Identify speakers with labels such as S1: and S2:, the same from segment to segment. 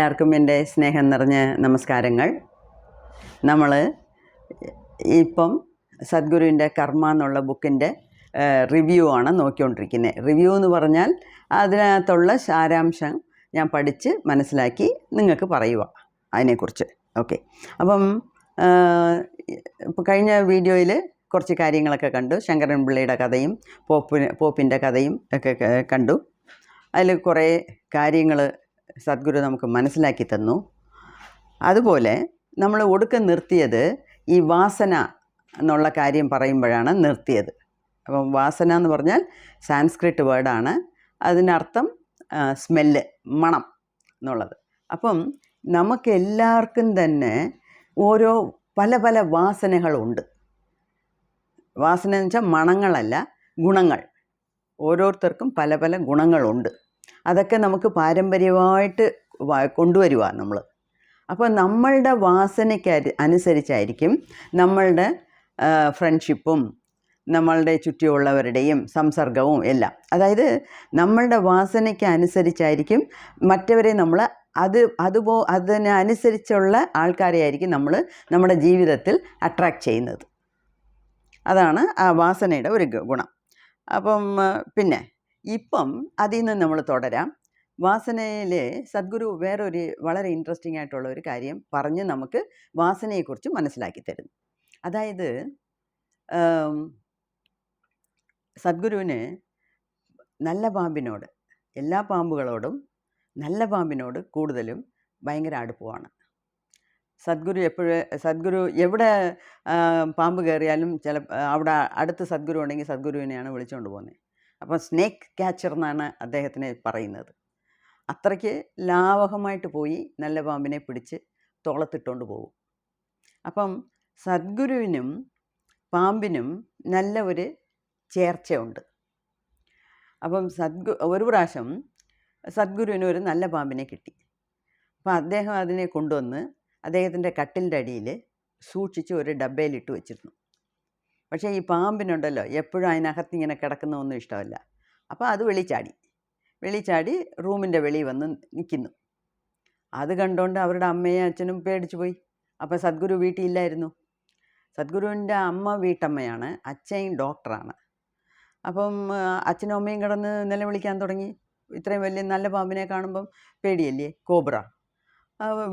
S1: എല്ലാവർക്കും എൻ്റെ സ്നേഹം നിറഞ്ഞ നമസ്കാരങ്ങൾ. നമ്മൾ ഇപ്പം സദ്ഗുരുവിൻ്റെ കർമ്മ എന്നുള്ള ബുക്കിൻ്റെ റിവ്യൂ ആണ് നോക്കിക്കൊണ്ടിരിക്കുന്നത്. റിവ്യൂ എന്ന് പറഞ്ഞാൽ അതിനകത്തുള്ള സാരാംശം ഞാൻ പഠിച്ച് മനസ്സിലാക്കി നിങ്ങൾക്ക് പറയുക അതിനെക്കുറിച്ച്. ഓക്കെ, അപ്പം ഇപ്പോൾ കഴിഞ്ഞ വീഡിയോയിൽ കുറച്ച് കാര്യങ്ങളൊക്കെ കണ്ടു. ശങ്കരൻ പിള്ളയുടെ കഥയും പോപ്പിൻ്റെ കഥയും ഒക്കെ കണ്ടു. അതിൽ കുറേ കാര്യങ്ങൾ സദ്ഗുരു നമുക്ക് മനസ്സിലാക്കി തന്നു. അതുപോലെ നമ്മൾ ഒടുക്കം നിർത്തിയത് ഈ വാസന എന്നുള്ള കാര്യം പറയുമ്പോഴാണ് നിർത്തിയത്. അപ്പം വാസന എന്ന് പറഞ്ഞാൽ സാൻസ്ക്രിറ്റ് വേർഡാണ്. അതിനർത്ഥം സ്മെല്ല്, മണം എന്നുള്ളത്. അപ്പം നമുക്ക് എല്ലാവർക്കും തന്നെ ഓരോ പല പല വാസനകളുണ്ട്. വാസന എന്ന് വെച്ചാൽ മണങ്ങളല്ല, ഗുണങ്ങൾ. ഓരോരുത്തർക്കും പല പല ഗുണങ്ങളുണ്ട്. അതൊക്കെ നമുക്ക് പാരമ്പര്യമായിട്ട് കൊണ്ടുവരുക നമ്മൾ. അപ്പോൾ നമ്മളുടെ വാസനയ്ക്ക് അനുസരിച്ചായിരിക്കും നമ്മളുടെ ഫ്രണ്ട്ഷിപ്പും നമ്മളുടെ ചുറ്റുമുള്ളവരുടെയും സംസർഗവും എല്ലാം. അതായത് നമ്മളുടെ വാസനയ്ക്ക് അനുസരിച്ചായിരിക്കും മറ്റവരെ നമ്മൾ അതിനനുസരിച്ചുള്ള ആൾക്കാരെയായിരിക്കും നമ്മൾ നമ്മുടെ ജീവിതത്തിൽ അട്രാക്റ്റ് ചെയ്യുന്നത്. അതാണ് ആ വാസനയുടെ ഒരു ഗുണം. അപ്പം പിന്നെ ഇപ്പം അതിൽ നിന്ന് നമ്മൾ തുടരാം. വാസനയിൽ സദ്ഗുരു വേറൊരു വളരെ ഇൻട്രസ്റ്റിംഗ് ആയിട്ടുള്ള ഒരു കാര്യം പറഞ്ഞ് നമുക്ക് വാസനയെക്കുറിച്ച് മനസ്സിലാക്കി തരുന്നു. അതായത് സദ്ഗുരുവിന് നല്ല പാമ്പിനോട്, എല്ലാ പാമ്പുകളോടും നല്ല പാമ്പിനോട് കൂടുതലും ഭയങ്കര അടുപ്പമാണ്. സദ്ഗുരു എവിടെ പാമ്പ് കയറിയാലും അവിടെ അടുത്ത് സദ്ഗുരു ഉണ്ടെങ്കിൽ സദ്ഗുരുവിനെയാണ് വിളിച്ചുകൊണ്ട് പോകുന്നത്. അപ്പോൾ സ്നേക്ക് ക്യാച്ചർ എന്നാണ് അദ്ദേഹത്തിനെ പറയുന്നത്. അത്രയ്ക്ക് ലാവകമായിട്ട് പോയി നല്ല പാമ്പിനെ പിടിച്ച് തോളത്തിട്ടുകൊണ്ട് പോകും. അപ്പം സദ്ഗുരുവിനും പാമ്പിനും നല്ല ഒരു ചേർച്ചയുണ്ട്. അപ്പം ഒരു പ്രാവശ്യം സദ്ഗുരുവിന് ഒരു നല്ല പാമ്പിനെ കിട്ടി. അപ്പം അദ്ദേഹം അതിനെ കൊണ്ടുവന്ന് അദ്ദേഹത്തിൻ്റെ കട്ടിലിൻ്റെ അടിയിൽ സൂക്ഷിച്ച് ഒരു ഡബ്ബയിലിട്ട് വെച്ചിരുന്നു. പക്ഷേ ഈ പാമ്പിനുണ്ടല്ലോ എപ്പോഴും അതിനകത്ത് ഇങ്ങനെ കിടക്കുന്നതൊന്നും ഇഷ്ടമല്ല. അപ്പോൾ അത് വെളിച്ചാടി റൂമിൻ്റെ വെളിയിൽ വന്ന് നിൽക്കുന്നു. അത് കണ്ടുകൊണ്ട് അവരുടെ അമ്മയും അച്ഛനും പേടിച്ചു പോയി. അപ്പോൾ സദ്ഗുരു വീട്ടിലില്ലായിരുന്നു. സദ്ഗുരുവിൻ്റെ അമ്മ വീട്ടമ്മയാണ്, അച്ഛൻ ഡോക്ടറാണ്. അപ്പം അച്ഛനും അമ്മയും കിടന്ന് നിലവിളിക്കാൻ തുടങ്ങി. ഇത്രയും വലിയ നല്ല പാമ്പിനെ കാണുമ്പം പേടിയല്ലേ, കോബ്ര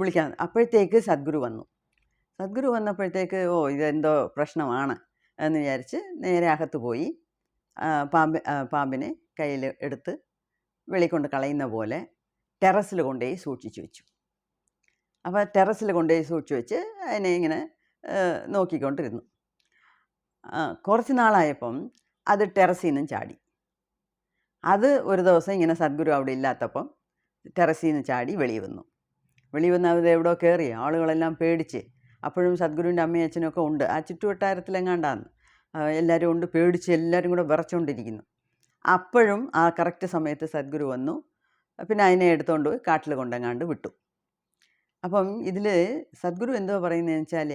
S1: വിളിക്കാൻ. അപ്പോഴത്തേക്ക് സദ്ഗുരു വന്നപ്പോഴത്തേക്ക് ഇതെന്തോ പ്രശ്നമാണ് എന്ന് വിചാരിച്ച് നേരെ അകത്ത് പോയി പാമ്പിനെ കയ്യിൽ എടുത്ത് വെളിക്കൊണ്ട് കളയുന്ന പോലെ ടെറസിൽ കൊണ്ടുപോയി സൂക്ഷിച്ചു വെച്ചു. അപ്പോൾ ടെറസിൽ കൊണ്ടുപോയി സൂക്ഷിച്ചു വെച്ച് അതിനെ ഇങ്ങനെ നോക്കിക്കൊണ്ടിരുന്നു. കുറച്ച് നാളായപ്പം അത് ടെറസിൽ നിന്നും ചാടി. അത് ഒരു ദിവസം ഇങ്ങനെ സദ്ഗുരു അവിടെ ഇല്ലാത്തപ്പം ടെറസിൽ നിന്ന് ചാടി വെളിയിൽ വന്ന് അത് എവിടെയോ കയറി. ആളുകളെല്ലാം പേടിച്ച്. അപ്പോഴും സദ്ഗുരുവിൻ്റെ അമ്മയും അച്ഛനൊക്കെ ഉണ്ട്. ആ ചുറ്റുവട്ടാരത്തിലെങ്ങാണ്ടാന്ന് എല്ലാവരും ഉണ്ട്. പേടിച്ച് എല്ലാവരും കൂടെ വിറച്ചുകൊണ്ടിരിക്കുന്നു. അപ്പോഴും ആ കറക്റ്റ് സമയത്ത് സദ്ഗുരു വന്നു. പിന്നെ അതിനെ എടുത്തുകൊണ്ട് പോയി കാട്ടിൽ കൊണ്ടെങ്ങാണ്ട് വിട്ടു. അപ്പം ഇതിൽ സദ്ഗുരു എന്തോ പറയുന്നതെന്ന് വെച്ചാൽ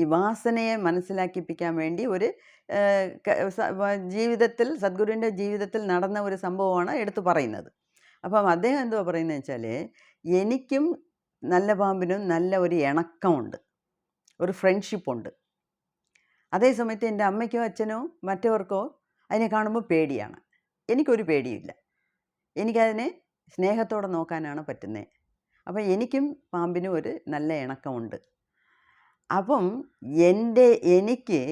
S1: ഈ വാസനയെ മനസ്സിലാക്കിപ്പിക്കാൻ വേണ്ടി ഒരു സദ്ഗുരുവിൻ്റെ ജീവിതത്തിൽ നടന്ന ഒരു സംഭവമാണ് എടുത്തു പറയുന്നത്. അപ്പം അദ്ദേഹം എന്തോ പറയുന്നതെന്ന് വെച്ചാൽ എനിക്കും നല്ല പാമ്പിനും നല്ല ഒരു ഇണക്കമുണ്ട്, ഒരു ഫ്രണ്ട്ഷിപ്പുണ്ട്. അതേസമയത്ത് എൻ്റെ അമ്മയ്ക്കോ അച്ഛനോ മറ്റവർക്കോ അതിനെ കാണുമ്പോൾ പേടിയാണ്. എനിക്കൊരു പേടിയില്ല. എനിക്കതിനെ സ്നേഹത്തോടെ നോക്കാനാണ് പറ്റുന്നത്. അപ്പം എനിക്കും പാമ്പിനും ഒരു നല്ല ഇണക്കമുണ്ട്. അപ്പം എനിക്ക്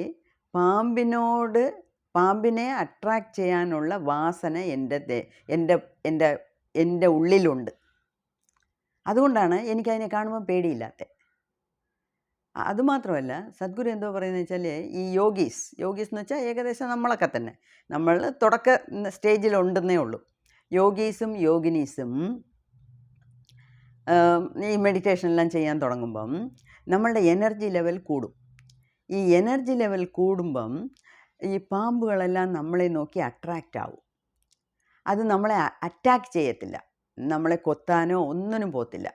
S1: പാമ്പിനെ അട്രാക്റ്റ് ചെയ്യാനുള്ള വാസന എൻ്റെ ഉള്ളിലുണ്ട്. അതുകൊണ്ടാണ് എനിക്കതിനെ കാണുമ്പോൾ പേടിയില്ലാത്തത്. അതുമാത്രമല്ല, സദ്ഗുരു എന്തോ പറയുന്നത് വെച്ചാൽ ഈ യോഗീസ് എന്ന് വെച്ചാൽ ഏകദേശം നമ്മളൊക്കെ തന്നെ, നമ്മൾ തുടക്ക സ്റ്റേജിലുണ്ടെന്നേ ഉള്ളൂ. യോഗീസും യോഗിനീസും ഈ മെഡിറ്റേഷനെല്ലാം ചെയ്യാൻ തുടങ്ങുമ്പം നമ്മളുടെ എനർജി ലെവൽ കൂടും. ഈ എനർജി ലെവൽ കൂടുമ്പം ഈ പാമ്പുകളെല്ലാം നമ്മളെ നോക്കി അട്രാക്റ്റ് ആവും. അത് നമ്മളെ അറ്റാക്ക് ചെയ്യത്തില്ല, നമ്മളെ കൊത്താനോ ഒന്നിനും പോകത്തില്ല.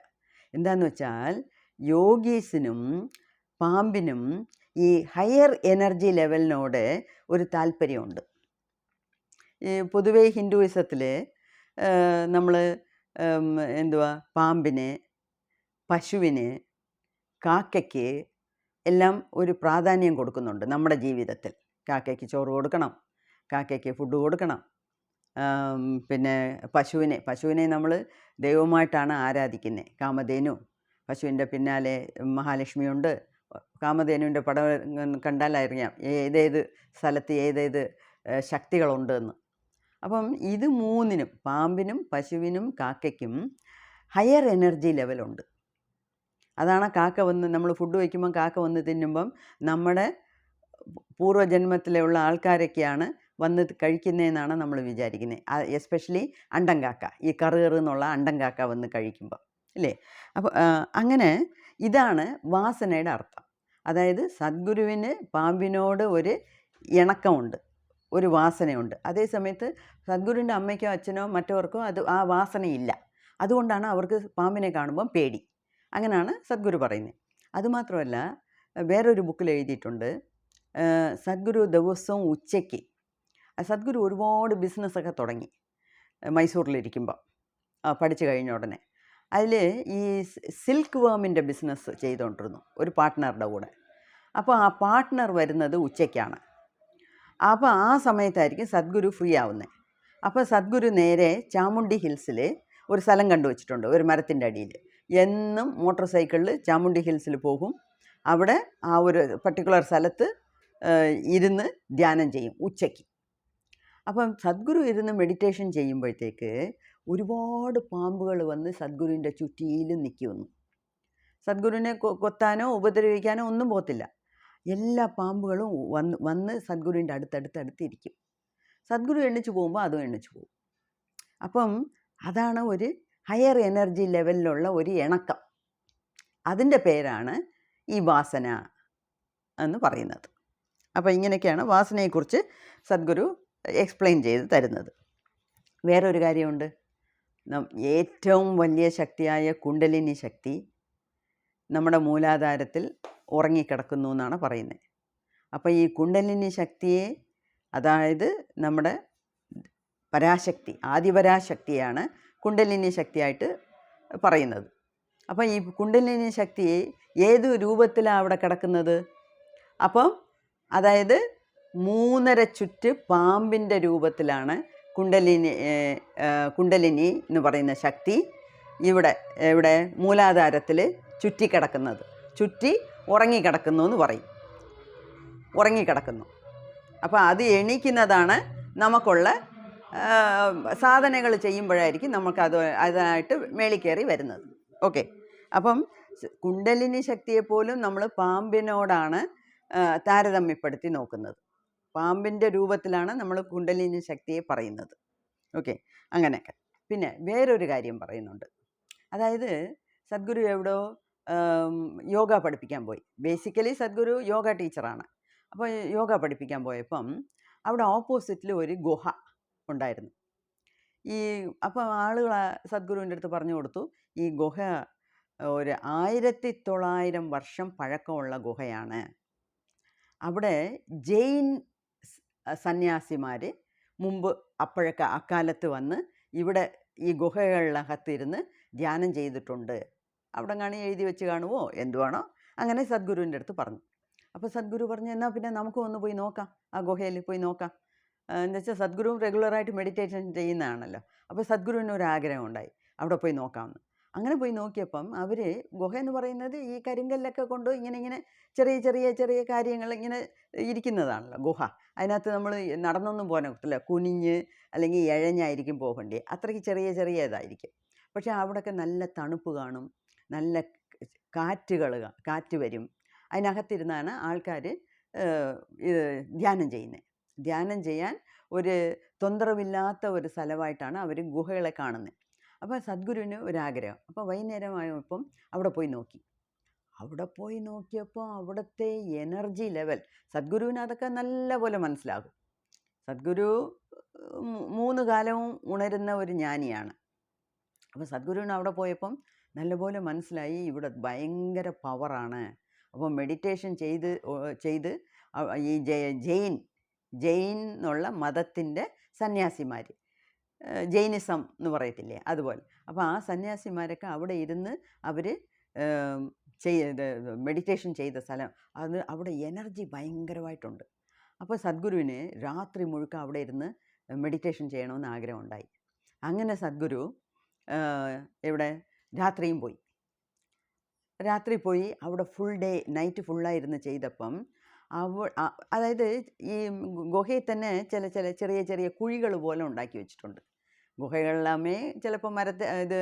S1: എന്താണെന്ന് വെച്ചാൽ യോഗീസിനും പാമ്പിനും ഈ ഹയർ എനർജി ലെവലിനോട് ഒരു താല്പര്യമുണ്ട്. ഈ പൊതുവേ ഹിന്ദുയിസത്തിൽ നമ്മൾ പാമ്പിനെ പശുവിന്, കാക്കയ്ക്ക് എല്ലാം ഒരു പ്രാധാന്യം കൊടുക്കുന്നുണ്ട് നമ്മുടെ ജീവിതത്തിൽ. കാക്കയ്ക്ക് ചോറ് കൊടുക്കണം, കാക്കയ്ക്ക് ഫുഡ് കൊടുക്കണം. പിന്നെ പശുവിനെ നമ്മൾ ദൈവമായിട്ടാണ് ആരാധിക്കുന്നത്. കാമധേനു, പശുവിൻ്റെ പിന്നാലെ മഹാലക്ഷ്മിയുണ്ട്. കാമധേനുവിൻ്റെ പടം കണ്ടാൽ അറിയാം ഏതേത് സ്ഥലത്ത് ഏതേത് ശക്തികളുണ്ടെന്ന്. അപ്പം ഇത് മൂന്നിനും, പാമ്പിനും പശുവിനും കാക്കയ്ക്കും ഹയർ എനർജി ലെവലുണ്ട്. അതാണ് കാക്ക വന്ന് നമ്മൾ ഫുഡ് വയ്ക്കുമ്പം കാക്ക വന്ന് തിന്നുമ്പം നമ്മുടെ പൂർവ്വജന്മത്തിലുള്ള ആൾക്കാരൊക്കെയാണ് വന്ന് കഴിക്കുന്നതെന്നാണ് നമ്മൾ വിചാരിക്കുന്നത്. എസ്പെഷ്യലി അണ്ടൻ കാക്ക, ഈ കറുകറ് എന്നുള്ള അണ്ടൻ കാക്ക വന്ന് കഴിക്കുമ്പം ഇല്ലേ. അപ്പോൾ അങ്ങനെ ഇതാണ് വാസനയുടെ അർത്ഥം. അതായത് സദ്ഗുരുവിന് പാമ്പിനോട് ഒരു ഇണക്കമുണ്ട്, ഒരു വാസനയുണ്ട്. അതേസമയത്ത് സദ്ഗുരുവിൻ്റെ അമ്മയ്ക്കോ അച്ഛനോ മറ്റവർക്കോ ആ വാസനയില്ല. അതുകൊണ്ടാണ് അവർക്ക് പാമ്പിനെ കാണുമ്പം പേടി. അങ്ങനെയാണ് സദ്ഗുരു പറയുന്നത്. അതുമാത്രമല്ല, വേറൊരു ബുക്കിൽ എഴുതിയിട്ടുണ്ട്, സദ്ഗുരു ദിവസവും ഉച്ചയ്ക്ക്, സദ്ഗുരു ഒരുപാട് ബിസിനസ്സൊക്കെ തുടങ്ങി മൈസൂരിലിരിക്കുമ്പോൾ, പഠിച്ചു കഴിഞ്ഞ ഉടനെ. അതിൽ ഈ സിൽക്ക് വേമിൻ്റെ ബിസിനസ് ചെയ്തുകൊണ്ടിരുന്നു ഒരു പാർട്ട്ണറുടെ കൂടെ. അപ്പോൾ ആ പാർട്ട്ണർ വരുന്നത് ഉച്ചയ്ക്കാണ്. അപ്പോൾ ആ സമയത്തായിരിക്കും സദ്ഗുരു ഫ്രീ ആവുന്നത്. അപ്പോൾ സദ്ഗുരു നേരെ ചാമുണ്ഡി ഹിൽസിൽ ഒരു സ്ഥലം കണ്ടുവച്ചിട്ടുണ്ട്, ഒരു മരത്തിൻ്റെ അടിയിൽ. എന്നും മോട്ടോർ സൈക്കിളിൽ ചാമുണ്ഡി ഹിൽസിൽ പോകും. അവിടെ ആ ഒരു പർട്ടിക്കുലർ സ്ഥലത്ത് ഇരുന്ന് ധ്യാനം ചെയ്യും ഉച്ചയ്ക്ക്. അപ്പം സദ്ഗുരു ഇരുന്ന് മെഡിറ്റേഷൻ ചെയ്യുമ്പോഴത്തേക്ക് ഒരുപാട് പാമ്പുകൾ വന്ന് സദ്ഗുരുവിൻ്റെ ചുറ്റിയിലും നിൽക്കുമെന്നു. സദ്ഗുരുവിനെ കൊത്താനോ ഉപദ്രവിക്കാനോ ഒന്നും പോകത്തില്ല. എല്ലാ പാമ്പുകളും വന്ന് സദ്ഗുരുവിൻ്റെ അടുത്തടുത്തിരിക്കും. സദ്ഗുരു എണ്ണിച്ചു പോകുമ്പോൾ അതും എണ്ണിച്ചു പോകും. അപ്പം അതാണ് ഒരു ഹയർ എനർജി ലെവലിലുള്ള ഒരു ഇണക്കം. അതിൻ്റെ പേരാണ് ഈ വാസന എന്ന് പറയുന്നത്. അപ്പോൾ ഇങ്ങനെയൊക്കെയാണ് വാസനയെക്കുറിച്ച് സദ്ഗുരു എക്സ്പ്ലെയിൻ ചെയ്ത് തരുന്നത്. വേറൊരു കാര്യമുണ്ട്, ഏറ്റവും വലിയ ശക്തിയായ കുണ്ടലിനി ശക്തി നമ്മുടെ മൂലാധാരത്തിൽ ഉറങ്ങിക്കിടക്കുന്നു എന്നാണ് പറയുന്നത്. അപ്പോൾ ഈ കുണ്ടലിനി ശക്തിയെ, അതായത് നമ്മുടെ പരാശക്തി, ആദിപരാശക്തിയാണ് കുണ്ടലിനി ശക്തിയായിട്ട് പറയുന്നത്. അപ്പോൾ ഈ കുണ്ടലിനി ശക്തിയെ ഏത് രൂപത്തിലാണ് അവിടെ കിടക്കുന്നത്? അപ്പം അതായത് 3.5 ചുറ്റ് പാമ്പിൻ്റെ രൂപത്തിലാണ് കുണ്ടലിനി എന്ന് പറയുന്ന ശക്തി ഇവിടെ മൂലാധാരത്തിൽ ചുറ്റിക്കിടക്കുന്നത്. ചുറ്റി ഉറങ്ങിക്കിടക്കുന്നു എന്ന് പറയും, ഉറങ്ങിക്കിടക്കുന്നു. അപ്പോൾ അത് എണീക്കുന്നതാണ് നമുക്കുള്ള സാധനങ്ങൾ ചെയ്യുമ്പോഴായിരിക്കും അതിനായിട്ട് മേളിൽ കയറി വരുന്നത്. ഓക്കെ. അപ്പം കുണ്ടലിനി ശക്തിയെപ്പോലും നമ്മൾ പാമ്പിനോടാണ് താരതമ്യപ്പെടുത്തി നോക്കുന്നത്. പാമ്പിൻ്റെ രൂപത്തിലാണ് നമ്മൾ കുണ്ടലിനി ശക്തിയെ പറയുന്നത്. ഓക്കെ, അങ്ങനെയൊക്കെ. പിന്നെ വേറൊരു കാര്യം പറയുന്നുണ്ട്. അതായത് സദ്ഗുരു എവിടെയോ യോഗ പഠിപ്പിക്കാൻ പോയി. ബേസിക്കലി സദ്ഗുരു യോഗ ടീച്ചറാണ്. അപ്പോൾ യോഗ പഠിപ്പിക്കാൻ പോയപ്പം അവിടെ ഓപ്പോസിറ്റിൽ ഒരു ഗുഹ ഉണ്ടായിരുന്നു. അപ്പോൾ ആളുകൾ സദ്ഗുരുവിൻ്റെ അടുത്ത് പറഞ്ഞു കൊടുത്തു, ഈ ഗുഹ ഒരു 1900 വർഷം പഴക്കമുള്ള ഗുഹയാണ്. അവിടെ ജെയിൻ സന്യാസിമാർ മുമ്പ് അക്കാലത്ത് വന്ന് ഇവിടെ ഈ ഗുഹകളിനകത്തിരുന്ന് ധ്യാനം ചെയ്തിട്ടുണ്ട്. അവിടെ കാണി എഴുതി വെച്ച് കാണുമോ എന്തുവാണോ, അങ്ങനെ സദ്ഗുരുവിൻ്റെ അടുത്ത് പറഞ്ഞു. അപ്പോൾ സദ്ഗുരു പറഞ്ഞു, എന്നാൽ പിന്നെ നമുക്ക് ഒന്ന് പോയി നോക്കാം, ആ ഗുഹയിൽ പോയി നോക്കാം. എന്നുവെച്ചാൽ സദ്ഗുരു റെഗുലറായിട്ട് മെഡിറ്റേഷൻ ചെയ്യുന്നതാണല്ലോ. അപ്പോൾ സദ്ഗുരുവിന് ഒരു ആഗ്രഹം ഉണ്ടായി, അവിടെ പോയി നോക്കാമെന്ന്. അങ്ങനെ പോയി നോക്കിയപ്പം അവർ, ഗുഹ എന്ന് പറയുന്നത് ഈ കരിങ്കല്ലൊക്കെ കൊണ്ട് ഇങ്ങനെ ചെറിയ കാര്യങ്ങൾ ഇങ്ങനെ ഇരിക്കുന്നതാണല്ലോ ഗുഹ. അതിനകത്ത് നമ്മൾ നടന്നൊന്നും പോകാൻ ഒക്കത്തില്ല, കുനിഞ്ഞ് അല്ലെങ്കിൽ ഇഴഞ്ഞായിരിക്കും പോകേണ്ടി, അത്രയ്ക്ക് ചെറിയതായിരിക്കും. പക്ഷേ അവിടെയൊക്കെ നല്ല തണുപ്പ് കാണും, നല്ല കാറ്റ് വരും. അതിനകത്തിരുന്നാണ് ആൾക്കാർ ധ്യാനം ചെയ്യുന്നത്. ധ്യാനം ചെയ്യാൻ ഒരു തൊന്തരവില്ലാത്ത ഒരു സ്ഥലമായിട്ടാണ് അവർ ഗുഹകളെ കാണുന്നത്. അപ്പോൾ സദ്ഗുരുവിന് ഒരാഗ്രഹം. അപ്പോൾ വൈകുന്നേരമായപ്പം അവിടെ പോയി നോക്കി. അവിടെ പോയി നോക്കിയപ്പോൾ അവിടുത്തെ എനർജി ലെവൽ സദ്ഗുരുവിന് അതൊക്കെ നല്ലപോലെ മനസ്സിലാകും. സദ്ഗുരു 3 കാലവും ഉണരുന്ന ഒരു ജ്ഞാനിയാണ്. അപ്പോൾ സദ്ഗുരുവിന് അവിടെ പോയപ്പം നല്ലപോലെ മനസ്സിലായി, ഇവിടെ ഭയങ്കര പവറാണ്. അപ്പോൾ മെഡിറ്റേഷൻ ചെയ്ത് ഈ ജെയിൻ എന്നുള്ള മതത്തിൻ്റെ സന്യാസിമാർ, ജൈനിസം എന്ന് പറയത്തില്ലേ, അതുപോലെ. അപ്പോൾ ആ സന്യാസിമാരൊക്കെ അവിടെ ഇരുന്ന് അവർ മെഡിറ്റേഷൻ ചെയ്ത സ്ഥലം, അവിടെ എനർജി ഭയങ്കരമായിട്ടുണ്ട്. അപ്പോൾ സദ്ഗുരുവിന് രാത്രി മുഴുക്ക അവിടെ ഇരുന്ന് മെഡിറ്റേഷൻ ചെയ്യണമെന്ന് ആഗ്രഹമുണ്ടായി. അങ്ങനെ സദ്ഗുരു ഇവിടെ രാത്രിയും പോയി. രാത്രി പോയി അവിടെ ഫുൾ ഡേ നൈറ്റ് ഫുള്ളായിരുന്ന് ചെയ്തപ്പം അതായത് ഈ ഗുഹയിൽ തന്നെ ചെറിയ ചെറിയ കുഴികൾ പോലെ ഉണ്ടാക്കി വെച്ചിട്ടുണ്ട്. ഗുഹകളിലാമേ ചിലപ്പോൾ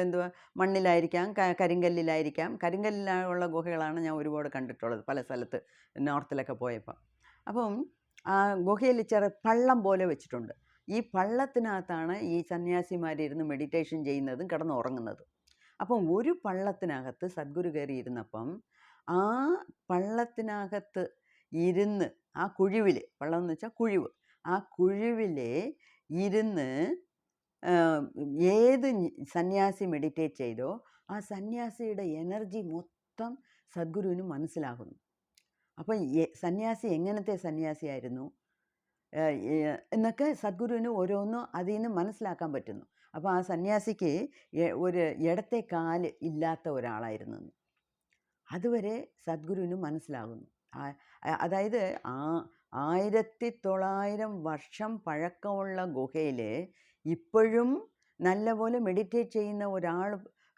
S1: എന്തുവാ മണ്ണിലായിരിക്കാം, കരിങ്കല്ലിലായിരിക്കാം. കരിങ്കല്ലിലുള്ള ഗുഹകളാണ് ഞാൻ ഒരുപാട് കണ്ടിട്ടുള്ളത് പല സ്ഥലത്ത് നോർത്തിലൊക്കെ പോയപ്പോൾ. അപ്പം ആ ഗുഹയിൽ പള്ളം പോലെ വെച്ചിട്ടുണ്ട്. ഈ പള്ളത്തിനകത്താണ് ഈ സന്യാസിമാരിരുന്ന് മെഡിറ്റേഷൻ ചെയ്യുന്നതും കിടന്നുറങ്ങുന്നതും. അപ്പം ഒരു പള്ളത്തിനകത്ത് സദ്ഗുരു കയറി ഇരുന്നപ്പം ആ പള്ളത്തിനകത്ത് ഇരുന്ന് ആ കുഴിവിൽ, പള്ളം എന്ന് വെച്ചാൽ കുഴിവ്, ആ കുഴിവിൽ ഇരുന്ന് ഏത് സന്യാസി മെഡിറ്റേറ്റ് ചെയ്തോ ആ സന്യാസിയുടെ എനർജി മൊത്തം സദ്ഗുരുവിന് മനസ്സിലാകുന്നു. അപ്പം സന്യാസി എങ്ങനത്തെ സന്യാസിയായിരുന്നു എന്നൊക്കെ സദ്ഗുരുവിന് ഓരോന്നും അതിൽ നിന്ന് മനസ്സിലാക്കാൻ പറ്റുന്നു. അപ്പോൾ ആ സന്യാസിക്ക് ഒരു ഇടത്തെ കാല് ഇല്ലാത്ത ഒരാളായിരുന്നു. അതുവരെ സദ്ഗുരുവിന് മനസ്സിലാകുന്നു. അതായത് 1900 വർഷം പഴക്കമുള്ള ഗുഹയിൽ ഇപ്പോഴും നല്ലപോലെ മെഡിറ്റേറ്റ് ചെയ്യുന്ന ഒരാൾ,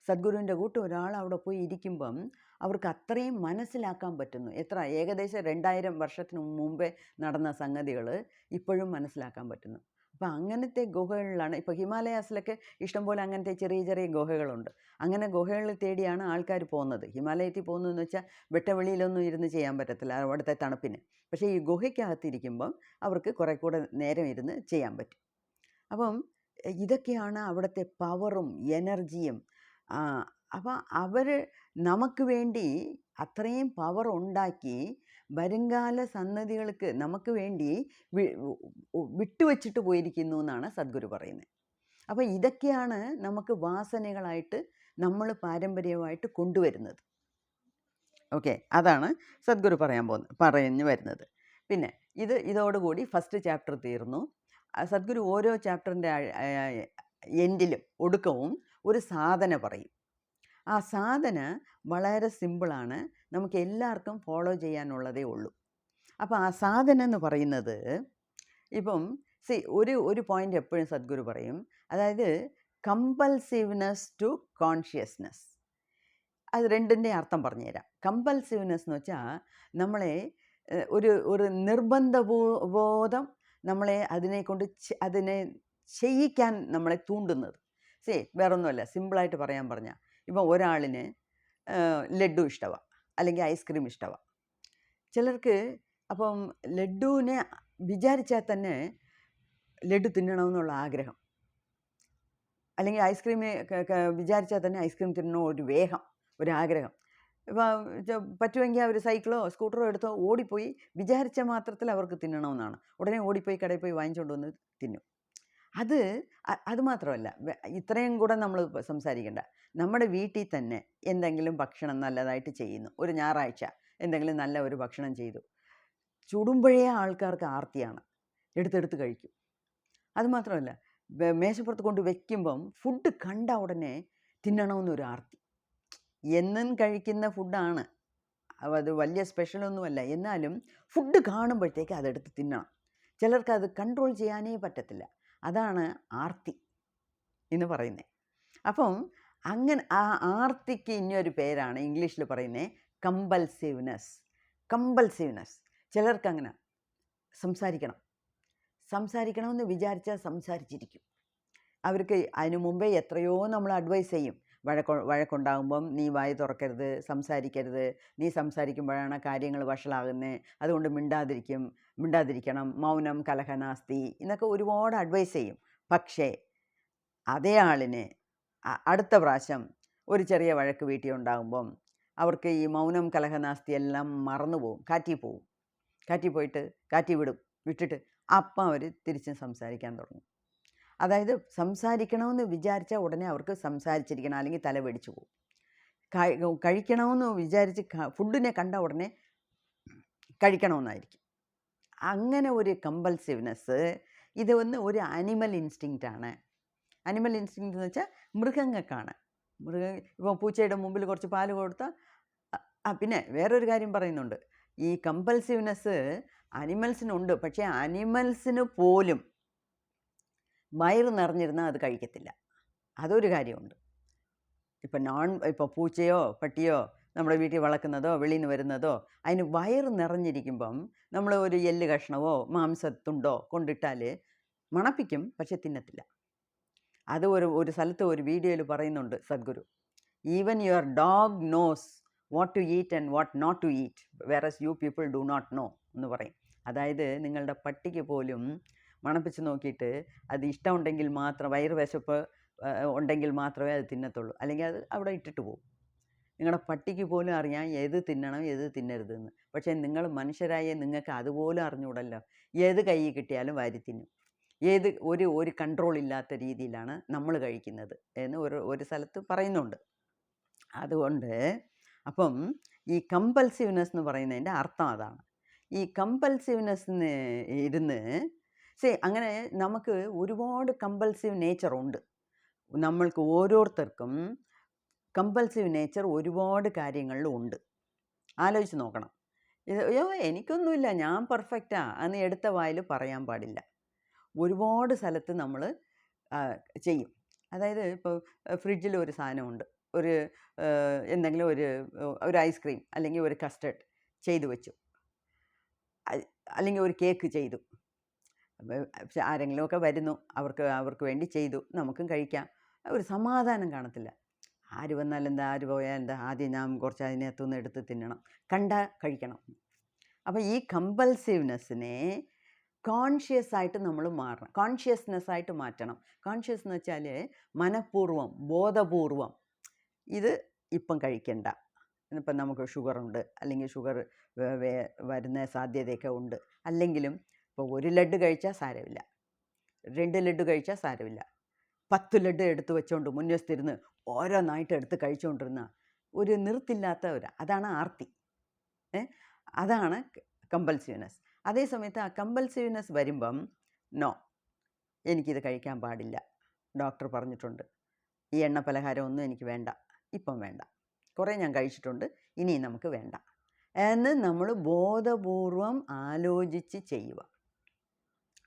S1: സദ്ഗുരുവിൻ്റെ കൂട്ട് ഒരാൾ അവിടെ പോയി ഇരിക്കുമ്പം അവർക്ക് അത്രയും മനസ്സിലാക്കാൻ പറ്റുന്നു. ഏകദേശം 2000 വർഷത്തിന് മുമ്പേ നടന്ന സംഗതികൾ ഇപ്പോഴും മനസ്സിലാക്കാൻ പറ്റുന്നു. അപ്പോൾ അങ്ങനത്തെ ഗുഹകളിലാണ് ഇപ്പോൾ ഹിമാലയാസിലൊക്കെ ഇഷ്ടംപോലെ അങ്ങനത്തെ ചെറിയ ചെറിയ ഗുഹകളുണ്ട്. അങ്ങനെ ഗുഹകളിൽ തേടിയാണ് ആൾക്കാർ പോകുന്നത്. ഹിമാലയത്തിൽ പോകുന്നതെന്ന് വെച്ചാൽ വെട്ടവെളിയിലൊന്നും ഇരുന്ന് ചെയ്യാൻ പറ്റത്തില്ല അവിടുത്തെ തണുപ്പിന്. പക്ഷേ ഈ ഗുഹയ്ക്കകത്തിരിക്കുമ്പം അവർക്ക് കുറേ കൂടെ നേരം ഇരുന്ന് ചെയ്യാൻ പറ്റും. അപ്പം ഇതൊക്കെയാണ് അവിടുത്തെ പവറും എനർജിയും. അപ്പം അവർ നമുക്ക് വേണ്ടി അത്രയും പവർ ഉണ്ടാക്കി വരുംകാല സന്തതികൾക്ക് നമുക്ക് വേണ്ടി വിട്ടുവച്ചിട്ട് പോയിരിക്കുന്നു എന്നാണ് സദ്ഗുരു പറയുന്നത്. അപ്പോൾ ഇതൊക്കെയാണ് നമുക്ക് വാസനകളായിട്ട് നമ്മൾ പാരമ്പര്യമായിട്ട് കൊണ്ടുവരുന്നത്. ഓക്കെ, അതാണ് സദ്ഗുരു പറഞ്ഞു വരുന്നത്. പിന്നെ ഇതോടുകൂടി ഫസ്റ്റ് ചാപ്റ്റർ തീർന്നു. സദ്ഗുരു ഓരോ ചാപ്റ്ററിൻ്റെ എൻഡിലും ഒടുക്കവും ഒരു സാധന പറയും. ആ സാധന വളരെ സിമ്പിളാണ്, നമുക്ക് എല്ലാവർക്കും ഫോളോ ചെയ്യാനുള്ളതേ ഉള്ളൂ. അപ്പോൾ ആ സാധന എന്ന് പറയുന്നത് ഇപ്പം ഒരു പോയിൻ്റ് എപ്പോഴും സദ്ഗുരു പറയും, അതായത് കമ്പൽസീവ്നെസ് ടു കോൺഷ്യസ്നെസ്. അത് രണ്ടിൻ്റെ അർത്ഥം പറഞ്ഞുതരാം. കമ്പൽസീവ്നെസ് എന്ന് വെച്ചാൽ നമ്മളെ ഒരു നിർബന്ധ ബോധം നമ്മളെ അതിനെ ചെയ്യിക്കാൻ നമ്മളെ തൂണ്ടുന്നത്. വേറൊന്നുമല്ല, സിമ്പിളായിട്ട് പറഞ്ഞാൽ ഇപ്പം ഒരാളിന് ലഡ്ഡു ഇഷ്ടമാണ്, അല്ലെങ്കിൽ ഐസ്ക്രീം ഇഷ്ടമാണ്. ചിലർക്ക് അപ്പം ലഡ്ഡുവിനെ വിചാരിച്ചാൽ തന്നെ ലഡ്ഡു തിന്നണമെന്നുള്ള ആഗ്രഹം, അല്ലെങ്കിൽ ഐസ്ക്രീം വിചാരിച്ചാൽ തന്നെ ഐസ്ക്രീം തിന്നണ ഒരു വേഗം, ഒരാഗ്രഹം. ഇപ്പം പറ്റുമെങ്കിൽ അവർ സൈക്കിളോ സ്കൂട്ടറോ എടുത്തോ ഓടിപ്പോയി വിചാരിച്ച മാത്രത്തിൽ അവർക്ക് തിന്നണമെന്നാണ്. ഉടനെ ഓടിപ്പോയി കടയിൽ പോയി വാങ്ങിച്ചുകൊണ്ട് വന്ന് തിന്നും. അത് മാത്രമല്ല, ഇത്രയും കൂടെ നമ്മൾ സംസാരിക്കേണ്ട. നമ്മുടെ വീട്ടിൽ തന്നെ എന്തെങ്കിലും ഭക്ഷണം നല്ലതായിട്ട് ചെയ്യുന്നു, ഒരു ഞായറാഴ്ച എന്തെങ്കിലും നല്ല ഒരു ഭക്ഷണം ചെയ്തു, ചുടുമ്പോഴേ ആൾക്കാർക്ക് ആർത്തിയാണ്, എടുത്തെടുത്ത് കഴിക്കും. അതുമാത്രമല്ല, മേശപ്പുറത്ത് കൊണ്ട് വയ്ക്കുമ്പം ഫുഡ് കണ്ട ഉടനെ തിന്നണമെന്നൊരു ആർത്തി. എന്നും കഴിക്കുന്ന ഫുഡാണ്, അത് വലിയ സ്പെഷ്യലൊന്നുമല്ല, എന്നാലും ഫുഡ് കാണുമ്പോഴത്തേക്ക് അതെടുത്ത് തിന്നണം. ചിലർക്ക് അത് കൺട്രോൾ ചെയ്യാനേ പറ്റത്തില്ല. അതാണ് ആർത്തി എന്ന് പറയുന്നത്. അപ്പം അങ്ങനെ ആ ആർത്തിക്ക് ഇനിയൊരു പേരാണ് ഇംഗ്ലീഷിൽ പറയുന്നത് കമ്പൽസീവ്നെസ്. ചിലർക്കങ്ങനെ സംസാരിക്കണമെന്ന് വിചാരിച്ചാൽ സംസാരിച്ചിരിക്കും. അവർക്ക് അതിനു മുമ്പേ എത്രയോ നമ്മൾ അഡ്വൈസ് ചെയ്യും. വഴക്കുണ്ടാകുമ്പം നീ വായി തുറക്കരുത്, സംസാരിക്കരുത്, നീ സംസാരിക്കുമ്പോഴാണ് കാര്യങ്ങൾ വഷളാകുന്നത്, അതുകൊണ്ട് മിണ്ടാതിരിക്കണം, മൗനം കലഹനാസ്തി എന്നൊക്കെ ഒരുപാട് അഡ്വൈസ് ചെയ്യും. പക്ഷേ അതേ ആളിന് അടുത്ത പ്രാവശ്യം ഒരു ചെറിയ വഴക്ക് വീട്ടിൽ ഉണ്ടാകുമ്പം അവർക്ക് ഈ മൗനം കലഹനാസ്തി എല്ലാം മറന്നു പോവും, കാറ്റിൽ പോയിട്ട് വിട്ടിട്ട് അപ്പം അവർ തിരിച്ചും സംസാരിക്കാൻ തുടങ്ങും. അതായത് സംസാരിക്കണമെന്ന് വിചാരിച്ചാൽ ഉടനെ അവർക്ക് സംസാരിച്ചിരിക്കണം, അല്ലെങ്കിൽ തല വെടിച്ചു പോകും. കഴിക്കണമെന്ന് വിചാരിച്ച് ഫുഡിനെ കണ്ട ഉടനെ കഴിക്കണമെന്നായിരിക്കും. അങ്ങനെ ഒരു കമ്പൽസീവ്നെസ്, ഇത് ഒരു ആനിമൽ ഇൻസ്റ്റിങ്ക്റ്റാണ്. ആനിമൽ ഇൻസ്റ്റിങ്ക്റ്റ് എന്ന് വെച്ചാൽ മൃഗങ്ങൾക്കാണ്. ഇപ്പോൾ പൂച്ചയുടെ മുമ്പിൽ കുറച്ച് പാല് കൊടുത്താൽ പിന്നെ വേറൊരു കാര്യം പറയുന്നുണ്ട്. ഈ കമ്പൽസീവ്നെസ് അനിമൽസിനുണ്ട്. പക്ഷേ അനിമൽസിന് പോലും വയറ് നിറഞ്ഞിരുന്നാൽ അത് കഴിക്കത്തില്ല. അതൊരു കാര്യമുണ്ട്. ഇപ്പോൾ പൂച്ചയോ പട്ടിയോ നമ്മുടെ വീട്ടിൽ വളർക്കുന്നതോ വെളിയിൽ നിന്ന് വരുന്നതോ അതിന് വയറ് നിറഞ്ഞിരിക്കുമ്പം നമ്മൾ ഒരു എല്ല് കഷ്ണമോ മാംസത്തുണ്ടോ കൊണ്ടിട്ടാൽ മണപ്പിക്കും, പക്ഷെ തിന്നത്തില്ല. അത് ഒരു സ്ഥലത്ത് ഒരു വീഡിയോയിൽ പറയുന്നുണ്ട് Sadhguru. Even your dog knows what to eat and what not to eat whereas you people do not know എന്ന് പറയും. അതായത് നിങ്ങളുടെ പട്ടിക്ക് പോലും മണപ്പിച്ച് നോക്കിയിട്ട് അത് ഇഷ്ടമുണ്ടെങ്കിൽ മാത്രം, വയറ് വിശപ്പ് ഉണ്ടെങ്കിൽ മാത്രമേ അത് തിന്നത്തുള്ളൂ, അല്ലെങ്കിൽ അത് അവിടെ ഇട്ടിട്ട് പോകും. നിങ്ങളുടെ പട്ടിക്ക് പോലും അറിയാം ഏത് തിന്നണം ഏത് തിന്നരുതെന്ന്. പക്ഷേ നിങ്ങൾ മനുഷ്യരായ നിങ്ങൾക്ക് അതുപോലും അറിഞ്ഞുകൂടല്ലോ. ഏത് കൈ കിട്ടിയാലും വാരി തിന്നും. ഒരു കൺട്രോൾ ഇല്ലാത്ത രീതിയിലാണ് നമ്മൾ കഴിക്കുന്നത് എന്ന് ഒരു സ്ഥലത്ത് പറയുന്നുണ്ട്. അതുകൊണ്ട് അപ്പം ഈ കമ്പൽസീവ്നെസ് എന്ന് പറയുന്നതിൻ്റെ അർത്ഥം അതാണ്. ഈ കമ്പൽസീവ്നെസ്സിന് ഇരുന്ന് അങ്ങനെ നമുക്ക് ഒരുപാട് കമ്പൽസീവ് നേച്ചറുണ്ട്. നമ്മൾക്ക് ഓരോരുത്തർക്കും കമ്പൽസീവ് നേച്ചർ ഒരുപാട് കാര്യങ്ങളിലും ഉണ്ട്. ആലോചിച്ച് നോക്കണം. അയ്യോ എനിക്കൊന്നുമില്ല, ഞാൻ പെർഫെക്റ്റാ എന്ന് എടുത്ത വായിൽ പറയാൻ പാടില്ല. ഒരുപാട് സ്ഥലത്ത് നമ്മൾ ചെയ്യും. അതായത് ഇപ്പോൾ ഫ്രിഡ്ജിൽ ഒരു സാധനമുണ്ട്, എന്തെങ്കിലും ഒരു ഐസ്ക്രീം അല്ലെങ്കിൽ ഒരു കസ്റ്റർഡ് ചെയ്തു വെച്ചു, അല്ലെങ്കിൽ ഒരു കേക്ക് ചെയ്തു. ആരെങ്കിലുമൊക്കെ വരുന്നു, അവർക്ക് വേണ്ടി ചെയ്തു, നമുക്കും കഴിക്കാം. ഒരു സമാധാനം കാണത്തില്ല. ആര് വന്നാലും എന്താ, ആര് പോയാൽ എന്താ, ആദ്യം ഞാൻ കുറച്ച് അതിനകത്തുനിന്ന് എടുത്ത് തിന്നണം, കഴിക്കണം. അപ്പോൾ ഈ കമ്പൽസീവ്നെസ്സിനെ കോൺഷ്യസ് ആയിട്ട് നമ്മൾ മാറണം, കോൺഷ്യസ്നെസ്സായിട്ട് മാറ്റണം. കോൺഷ്യസ് എന്ന് വെച്ചാൽ മനഃപൂർവ്വം, ബോധപൂർവം ഇത് ഇപ്പം കഴിക്കണ്ട. ഇപ്പം നമുക്ക് ഷുഗറുണ്ട്, അല്ലെങ്കിൽ ഷുഗർ വരുന്ന സാധ്യതയൊക്കെ ഉണ്ട്. അല്ലെങ്കിലും ഇപ്പോൾ 1 ലഡ്ഡു കഴിച്ചാൽ സാരമില്ല, 2 ലഡ്ഡു കഴിച്ചാൽ സാരമില്ല. 10 ലഡ്ഡു എടുത്ത് വെച്ചുകൊണ്ട് മുൻവശത്തിരുന്ന് ഓരോന്നായിട്ട് എടുത്ത് കഴിച്ചുകൊണ്ടിരുന്ന ഒരു നിർത്തില്ലാത്ത അതാണ് ആർത്തി. അതാണ് കമ്പൽസീവ്നെസ്. അതേസമയത്ത് ആ കമ്പൽസീവ്നെസ് വരുമ്പം നോ, എനിക്കിത് കഴിക്കാൻ പാടില്ല, ഡോക്ടർ പറഞ്ഞിട്ടുണ്ട്, ഈ എണ്ണ പലഹാരമൊന്നും എനിക്ക് വേണ്ട, ഇപ്പം വേണ്ട, കുറേ ഞാൻ കഴിച്ചിട്ടുണ്ട്, ഇനി നമുക്ക് വേണ്ട എന്ന് നമ്മൾ ബോധപൂർവം ആലോചിച്ച് ചെയ്യുക.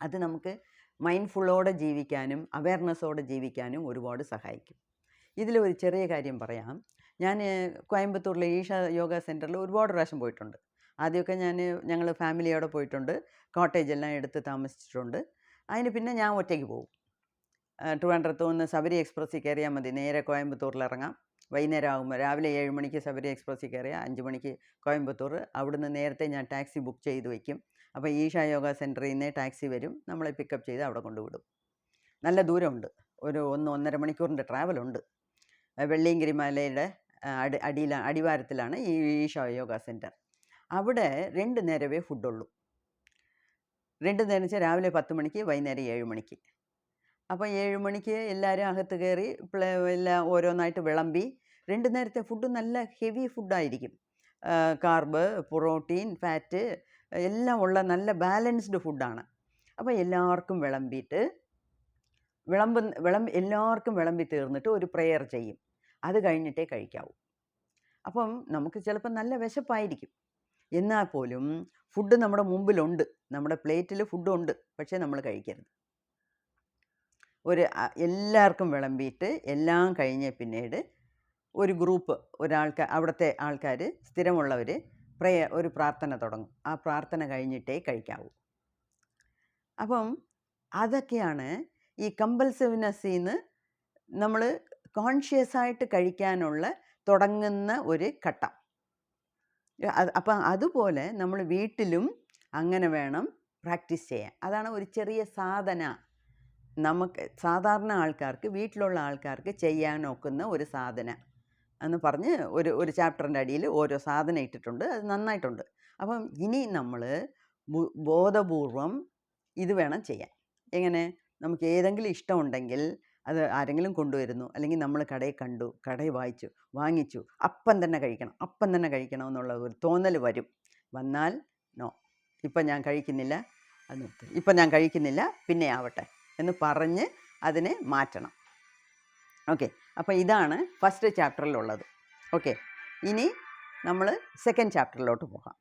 S1: അത് നമുക്ക് മൈൻഡ്ഫുള്ളോടെ ജീവിക്കാനും അവയർനെസ്സോടെ ജീവിക്കാനും ഒരുപാട് സഹായിക്കും. ഇതിലൊരു ചെറിയ കാര്യം പറയാം. ഞാൻ കോയമ്പത്തൂരിലെ ഈഷ യോഗ സെൻറ്ററിൽ ഒരുപാട് പ്രാവശ്യം പോയിട്ടുണ്ട്. ആദ്യമൊക്കെ ഞങ്ങൾ ഫാമിലിയോടെ പോയിട്ടുണ്ട്, കോട്ടേജെല്ലാം എടുത്ത് താമസിച്ചിട്ടുണ്ട്. അതിന് പിന്നെ ഞാൻ ഒറ്റയ്ക്ക് പോകും. ട്രിവാൻഡ്രത്ത് നിന്ന് ശബരി എക്സ്പ്രസ്സിൽ കയറിയാൽ മതി, നേരെ കോയമ്പത്തൂരിൽ ഇറങ്ങാം. വൈകുന്നേരം ആകുമ്പോൾ രാവിലെ 7 മണിക്ക് ശബരി എക്സ്പ്രസ്സിൽ കയറിയാൽ 5 മണിക്ക് കോയമ്പത്തൂർ. അവിടുന്ന് നേരത്തെ ഞാൻ ടാക്സി ബുക്ക് ചെയ്ത് വയ്ക്കും. അപ്പോൾ ഈഷ യോഗ സെൻറ്ററിൽ നിന്ന് ടാക്സി വരും, നമ്മളെ പിക്കപ്പ് ചെയ്ത് അവിടെ കൊണ്ടുവിടും. നല്ല ദൂരമുണ്ട്, ഒരു 1-1.5 മണിക്കൂറിൻ്റെ ട്രാവലുണ്ട്. വെള്ളിയങ്കിരി മലയുടെ അടിവാരത്തിലാണ് ഈ ഈഷ യോഗ സെൻറ്റർ. അവിടെ 2 നേരമേ ഫുഡുള്ളൂ. 2 നേരം വെച്ചാൽ രാവിലെ 10 മണിക്ക്, വൈകുന്നേരം 7 മണിക്ക്. അപ്പോൾ 7 മണിക്ക് എല്ലാവരും അകത്ത് കയറി എല്ലാം ഓരോന്നായിട്ട് വിളമ്പി. 2 നേരത്തെ ഫുഡ് നല്ല ഹെവി ഫുഡായിരിക്കും. കാർബ്, പ്രോട്ടീൻ, ഫാറ്റ് എല്ലാം ഉള്ള നല്ല ബാലൻസ്ഡ് ഫുഡാണ്. അപ്പോൾ എല്ലാവർക്കും വിളമ്പിയിട്ട് എല്ലാവർക്കും വിളമ്പി തീർന്നിട്ട് ഒരു പ്രെയർ ചെയ്യും. അത് കഴിഞ്ഞിട്ടേ കഴിക്കാവൂ. അപ്പം നമുക്ക് ചിലപ്പോൾ നല്ല വിശപ്പായിരിക്കും, എന്നാൽ പോലും ഫുഡ് നമ്മുടെ മുമ്പിലുണ്ട്, നമ്മുടെ പ്ലേറ്റിൽ ഫുഡുണ്ട്, പക്ഷേ നമ്മൾ കഴിക്കരുത്. എല്ലാവർക്കും വിളമ്പിയിട്ട് എല്ലാം കഴിഞ്ഞ് പിന്നീട് ഒരു ഗ്രൂപ്പ് അവിടുത്തെ ആൾക്കാർ സ്ഥിരമുള്ളവർ ഒരു പ്രാർത്ഥന തുടങ്ങും. ആ പ്രാർത്ഥന കഴിഞ്ഞിട്ടേ കഴിക്കാവൂ. അപ്പം അതൊക്കെയാണ് ഈ കമ്പൽസീവ്നെസ്സിൽ നിന്ന് നമ്മൾ കോൺഷ്യസായിട്ട് കഴിക്കാനുള്ള തുടങ്ങുന്ന ഒരു ഘട്ടം. അപ്പം അതുപോലെ നമ്മൾ വീട്ടിലും അങ്ങനെ വേണം പ്രാക്ടീസ് ചെയ്യാൻ. അതാണ് ഒരു ചെറിയ സാധന, നമുക്ക് സാധാരണ ആൾക്കാർക്ക്, വീട്ടിലുള്ള ആൾക്കാർക്ക് ചെയ്യാൻ ഒക്കുന്ന ഒരു സാധന എന്ന് പറഞ്ഞ് ഒരു ചാപ്റ്ററിൻ്റെ അടിയിൽ ഓരോ സാധനം ഇട്ടിട്ടുണ്ട്. അത് നന്നായിട്ടുണ്ട്. അപ്പം ഇനി നമ്മൾ ബോധപൂർവം ഇത് വേണം ചെയ്യാൻ. എങ്ങനെ? നമുക്ക് ഏതെങ്കിലും ഇഷ്ടമുണ്ടെങ്കിൽ അത് ആരെങ്കിലും കൊണ്ടുവരുന്നു, അല്ലെങ്കിൽ നമ്മൾ കടയിൽ കണ്ടു, കടയിൽ വാങ്ങിച്ചു, അപ്പം തന്നെ കഴിക്കണം എന്നുള്ള ഒരു തോന്നൽ വന്നാൽ നോ, ഇപ്പം ഞാൻ കഴിക്കുന്നില്ല, അത് നിർത്തി, ഇപ്പം ഞാൻ കഴിക്കുന്നില്ല, പിന്നെ ആവട്ടെ എന്ന് പറഞ്ഞ് അതിനെ മാറ്റണം. ഓക്കെ, അപ്പോൾ ഇതാണ് ഫസ്റ്റ് ചാപ്റ്ററിലുള്ളത്. ഓക്കെ, ഇനി നമ്മൾ സെക്കൻഡ് ചാപ്റ്ററിലോട്ട് പോകാം.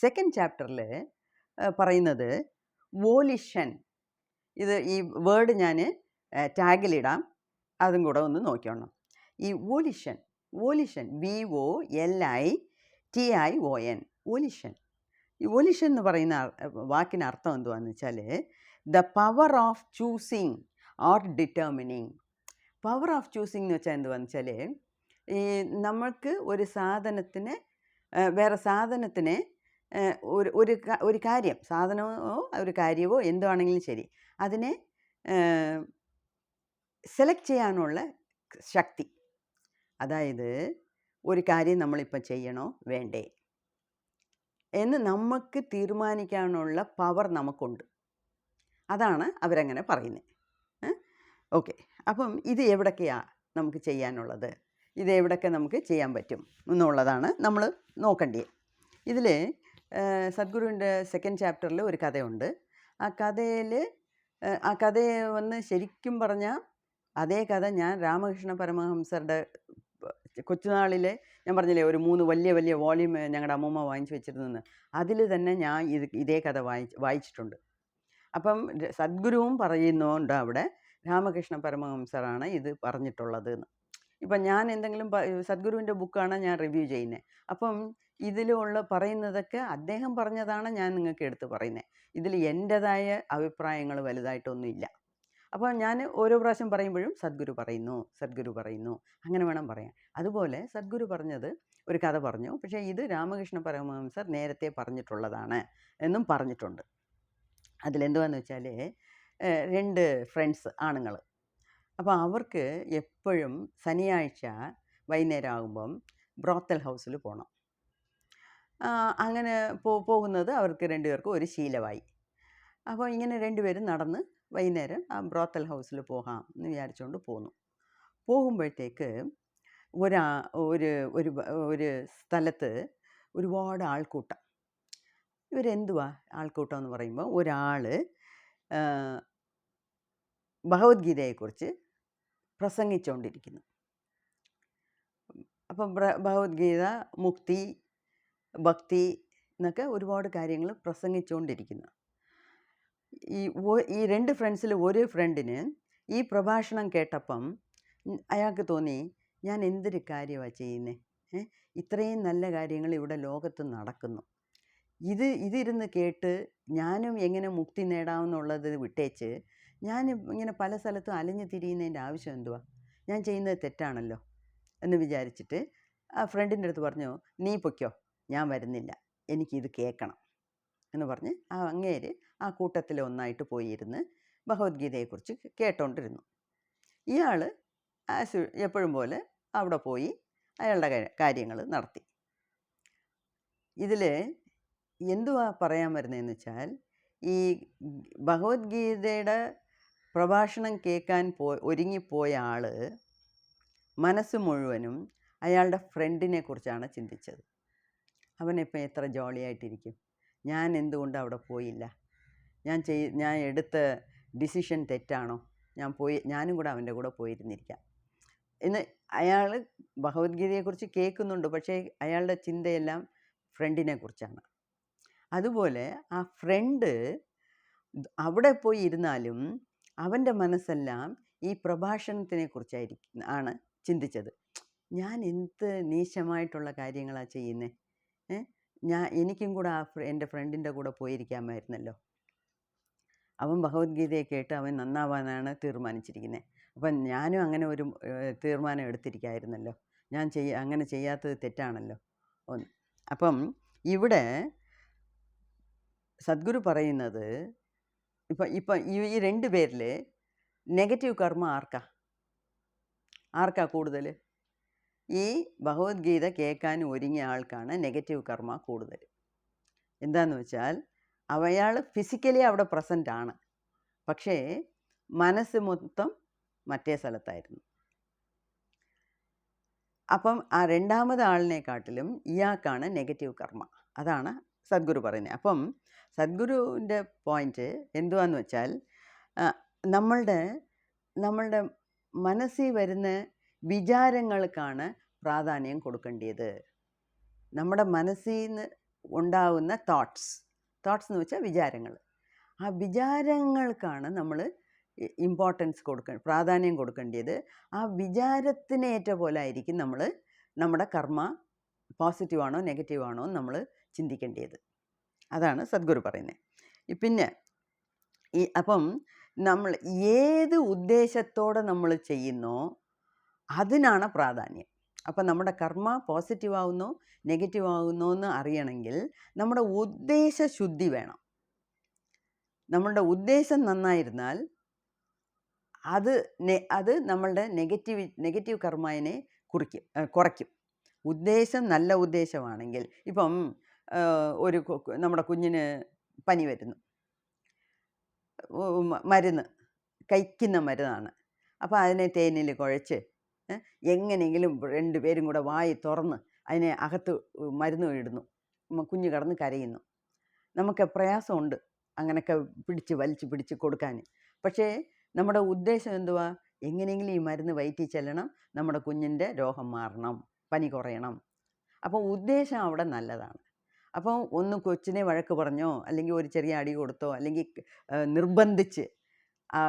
S1: സെക്കൻഡ് ചാപ്റ്ററിൽ പറയുന്നത് വോലിഷൻ. ഇത് ഈ വേർഡ് ഞാൻ ടാഗിലിടാം, അതും കൂടെ ഒന്ന് നോക്കിയോണം. ഈ വോലിഷൻ VOLITION, വോലിഷൻ. ഈ വോലിഷൻ എന്ന് പറയുന്ന വാക്കിന് അർത്ഥം എന്തുവാന്ന് വെച്ചാൽ the power of choosing or determining. Power of choosing എന്ന് വെച്ചാൽ എന്തുവാന്ന് വെച്ചാൽ ഈ നമ്മൾക്ക് ഒരു സാധനത്തിന് വേറെ സാധനത്തിനെ ഒരു കാര്യം, സാധനമോ ഒരു കാര്യമോ എന്താണെങ്കിലും ശരി, അതിനെ സെലക്ട് ചെയ്യാനുള്ള ശക്തി. അതായത് ഒരു കാര്യം നമ്മളിപ്പോൾ ചെയ്യണോ വേണ്ടേ എന്ന് നമുക്ക് തീരുമാനിക്കാനുള്ള പവർ നമുക്കുണ്ട്. അതാണ് അവരങ്ങനെ പറയുന്നത്. ഓക്കെ, അപ്പം ഇത് എവിടൊക്കെയാണ് നമുക്ക് ചെയ്യാനുള്ളത്, ഇത് എവിടൊക്കെ നമുക്ക് ചെയ്യാൻ പറ്റും എന്നുള്ളതാണ് നമ്മൾ നോക്കേണ്ടത്. ഇതിൽ സദ്ഗുരുവിൻ്റെ സെക്കൻഡ് ചാപ്റ്ററിൽ ഒരു കഥയുണ്ട്. ആ കഥയെ വന്ന് ശരിക്കും പറഞ്ഞാൽ അതേ കഥ ഞാൻ രാമകൃഷ്ണ പരമഹംസരുടെ കൊച്ചുനാളിലെ, ഞാൻ പറഞ്ഞില്ലേ ഒരു 3 വലിയ വലിയ വോളിയം ഞങ്ങളുടെ അമ്മൂമ്മ വാങ്ങിച്ചു വെച്ചിരുന്നെന്ന്, അതിൽ തന്നെ ഞാൻ ഇതേ കഥ വായിച്ചിട്ടുണ്ട്. അപ്പം സദ്ഗുരുവും പറയുന്നുണ്ട് അവിടെ രാമകൃഷ്ണ പരമഹംസറാണ് ഇത് പറഞ്ഞിട്ടുള്ളത് എന്ന്. ഇപ്പം ഞാൻ എന്തെങ്കിലും സദ്ഗുരുവിൻ്റെ ബുക്കാണ് ഞാൻ റിവ്യൂ ചെയ്യുന്നത്. അപ്പം ഇതിലുള്ള പറയുന്നതൊക്കെ അദ്ദേഹം പറഞ്ഞതാണ് ഞാൻ നിങ്ങൾക്ക് എടുത്ത് പറയുന്നത്. ഇതിൽ എൻ്റേതായ അഭിപ്രായങ്ങൾ വലുതായിട്ടൊന്നുമില്ല. അപ്പോൾ ഞാൻ ഓരോ പ്രാവശ്യം പറയുമ്പോഴും സദ്ഗുരു പറയുന്നു അങ്ങനെ വേണം പറയാൻ. അതുപോലെ സദ്ഗുരു പറഞ്ഞത് ഒരു കഥ പറഞ്ഞു, പക്ഷേ ഇത് രാമകൃഷ്ണ പരമഹംസർ നേരത്തെ പറഞ്ഞിട്ടുള്ളതാണ് എന്നും പറഞ്ഞിട്ടുണ്ട്. അതിലെന്തുവാന്ന് വെച്ചാൽ 2 ഫ്രണ്ട്സ് ആണുങ്ങൾ. അപ്പോൾ അവർക്ക് എപ്പോഴും ശനിയാഴ്ച വൈകുന്നേരം ആകുമ്പം ബ്രോത്തൽ ഹൗസിൽ പോകണം. അങ്ങനെ പോകുന്നത് അവർക്ക് 2 പേർക്കും ഒരു ശീലമായി. അപ്പോൾ ഇങ്ങനെ 2 പേരും നടന്ന് വൈകുന്നേരം ആ ബ്രോത്തൽ ഹൗസിൽ പോകാം എന്ന് വിചാരിച്ചുകൊണ്ട് പോന്നു. പോകുമ്പോഴത്തേക്ക് ഒരു സ്ഥലത്ത് ഒരുപാട് ആൾക്കൂട്ടം. ഇവരെന്തുവാ ആൾക്കൂട്ടം എന്ന് പറയുമ്പോൾ ഒരാൾ ഭഗവത്ഗീതയെക്കുറിച്ച് പ്രസംഗിച്ചുകൊണ്ടിരിക്കുന്നു. അപ്പം ഭഗവത്ഗീത, മുക്തി, ഭക്തി എന്നൊക്കെ ഒരുപാട് കാര്യങ്ങൾ പ്രസംഗിച്ചുകൊണ്ടിരിക്കുന്നു. ഈ 2 ഫ്രണ്ട്സിൽ ഒരു ഫ്രണ്ടിന് ഈ പ്രഭാഷണം കേട്ടപ്പം അയാൾക്ക് തോന്നി, ഞാൻ എന്തൊരു കാര്യമാണ് ചെയ്യുന്നത്, ഇത്രയും നല്ല കാര്യങ്ങൾ ഇവിടെ ലോകത്ത് നടക്കുന്നു, ഇതിരുന്ന് കേട്ട് ഞാനും എങ്ങനെ മുക്തി നേടാമെന്നുള്ളത് വിട്ടേച്ച് ഞാൻ ഇങ്ങനെ പല സ്ഥലത്തും അലഞ്ഞു തിരിയുന്നതിൻ്റെ ആവശ്യം എന്തുവാ, ഞാൻ ചെയ്യുന്നത് തെറ്റാണല്ലോ എന്ന് വിചാരിച്ചിട്ട് ആ ഫ്രണ്ടിൻ്റെ അടുത്ത് പറഞ്ഞു, നീ പൊയ്ക്കോ, ഞാൻ വരുന്നില്ല, എനിക്കിത് കേൾക്കണം എന്ന് പറഞ്ഞ് അങ്ങേര് ആ കൂട്ടത്തിൽ ഒന്നായിട്ട് പോയിരുന്ന് ഭഗവത്ഗീതയെക്കുറിച്ച് കേട്ടോണ്ടിരുന്നു. ഇയാൾ എപ്പോഴും പോലെ അവിടെ പോയി അയാളുടെ കാര്യങ്ങൾ നടത്തി. ഇതിൽ എന്തുവാ പറയാൻ വരുന്നതെന്ന് വെച്ചാൽ, ഈ ഭഗവത്ഗീതയുടെ പ്രഭാഷണം കേൾക്കാൻ ഒരുങ്ങിപ്പോയ ആൾ മനസ്സ് മുഴുവനും അയാളുടെ ഫ്രണ്ടിനെ കുറിച്ചാണ് ചിന്തിച്ചത്. അവനിപ്പോൾ എത്ര ജോളിയായിട്ടിരിക്കും, ഞാൻ എന്തുകൊണ്ട് അവിടെ പോയില്ല, ഞാൻ എടുത്ത ഡിസിഷൻ തെറ്റാണോ, ഞാനും കൂടെ അവൻ്റെ കൂടെ പോയിരുന്നിരിക്കാം എന്ന് അയാൾ ഭഗവത്ഗീതയെക്കുറിച്ച് കേൾക്കുന്നുണ്ട്. പക്ഷേ അയാളുടെ ചിന്തയെല്ലാം ഫ്രണ്ടിനെ കുറിച്ചാണ്. അതുപോലെ ആ ഫ്രണ്ട് അവിടെ പോയി ഇരുന്നാലും അവൻ്റെ മനസ്സെല്ലാം ഈ പ്രഭാഷണത്തിനെ കുറിച്ചാണ് ചിന്തിച്ചത്. ഞാൻ എന്ത് നീചമായിട്ടുള്ള കാര്യങ്ങളാണ് ചെയ്യുന്നത്, എനിക്കും കൂടെ എൻ്റെ ഫ്രണ്ടിൻ്റെ കൂടെ പോയിരിക്കാമായിരുന്നല്ലോ. അവൻ ഭഗവത്ഗീതയെ കേട്ട് അവൻ നന്നാവാനാണ് തീരുമാനിച്ചിരിക്കുന്നത്. അപ്പം ഞാനും അങ്ങനെ ഒരു തീരുമാനം എടുത്തിരിക്കാമായിരുന്നല്ലോ, ഞാൻ അങ്ങനെ ചെയ്യാത്തത് തെറ്റാണല്ലോ. അപ്പം ഇവിടെ സദ്ഗുരു പറയുന്നത്, ഇപ്പം ഈ 2 പേരിൽ നെഗറ്റീവ് കർമ്മ ആർക്കാ കൂടുതൽ? ഈ ഭഗവത്ഗീത കേൾക്കാൻ ഒരുങ്ങിയ ആൾക്കാണ് നെഗറ്റീവ് കർമ്മ കൂടുതൽ. എന്താന്ന് വെച്ചാൽ അയാൾ ഫിസിക്കലി അവിടെ പ്രസൻ്റ് ആണ്, പക്ഷേ മനസ്സ് മൊത്തം മറ്റേ സ്ഥലത്തായിരുന്നു. അപ്പം ആ 2ാമത് ആളിനെക്കാട്ടിലും ഇയാൾക്കാണ് നെഗറ്റീവ് കർമ്മ. അതാണ് സദ്ഗുരു പറയുന്നത്. അപ്പം സദ്ഗുരുവിൻ്റെ പോയിൻറ്റ് എന്തുവാന്ന് വെച്ചാൽ, നമ്മളുടെ മനസ്സിൽ വരുന്ന വിചാരങ്ങൾക്കാണ് പ്രാധാന്യം കൊടുക്കേണ്ടത്. നമ്മുടെ മനസ്സിൽ നിന്ന് ഉണ്ടാകുന്ന തോട്ട്സ് എന്ന് വെച്ചാൽ വിചാരങ്ങൾ. ആ വിചാരങ്ങൾക്കാണ് നമ്മൾ പ്രാധാന്യം കൊടുക്കേണ്ടത്. ആ വിചാരത്തിന് ഏറ്റ പോലെ ആയിരിക്കും നമ്മൾ നമ്മുടെ കർമ്മ പോസിറ്റീവാണോ നെഗറ്റീവാണോ എന്ന് നമ്മൾ ചിന്തിക്കേണ്ടത്. അതാണ് സദ്ഗുരു പറയുന്നത്. പിന്നെ അപ്പം നമ്മൾ ഏത് ഉദ്ദേശത്തോടെ നമ്മൾ ചെയ്യുന്നോ അതിനാണ് പ്രാധാന്യം. അപ്പം നമ്മുടെ കർമ്മ പോസിറ്റീവ് ആവുന്നോ നെഗറ്റീവ് ആവുന്നോ എന്ന് അറിയണമെങ്കിൽ നമ്മുടെ ഉദ്ദേശശുദ്ധി വേണം. നമ്മളുടെ ഉദ്ദേശം നന്നായിരുന്നാൽ അത് നമ്മളുടെ നെഗറ്റീവ് കർമ്മയെ കുറയ്ക്കും. ഉദ്ദേശം നല്ല ഉദ്ദേശമാണെങ്കിൽ, ഇപ്പം നമ്മുടെ കുഞ്ഞിന് പനി വരുന്നു, മരുന്ന് കഴിക്കുന്ന മരുന്നാണ്. അപ്പോൾ അതിനെ തേനിൽ കുഴച്ച് എങ്ങനെയെങ്കിലും 2 പേരും കൂടെ വായി തുറന്ന് അതിനെ അകത്ത് മരുന്ന് ഇടുന്നു. കുഞ്ഞ് കിടന്ന് കരയുന്നു. നമുക്ക് പ്രയാസമുണ്ട് അങ്ങനെയൊക്കെ വലിച്ചു പിടിച്ച് കൊടുക്കാൻ. പക്ഷേ നമ്മുടെ ഉദ്ദേശം എന്തുവാ? എങ്ങനെയെങ്കിലും ഈ മരുന്ന് വയറ്റിൽ ചെല്ലണം, നമ്മുടെ കുഞ്ഞിൻ്റെ രോഗം മാറണം, പനി കുറയണം. അപ്പോൾ ഉദ്ദേശം അവിടെ നല്ലതാണ്. അപ്പോൾ ഒന്ന് കൊച്ചിനെ വഴക്ക് പറഞ്ഞോ, അല്ലെങ്കിൽ ഒരു ചെറിയ അടി കൊടുത്തോ, അല്ലെങ്കിൽ നിർബന്ധിച്ച് ആ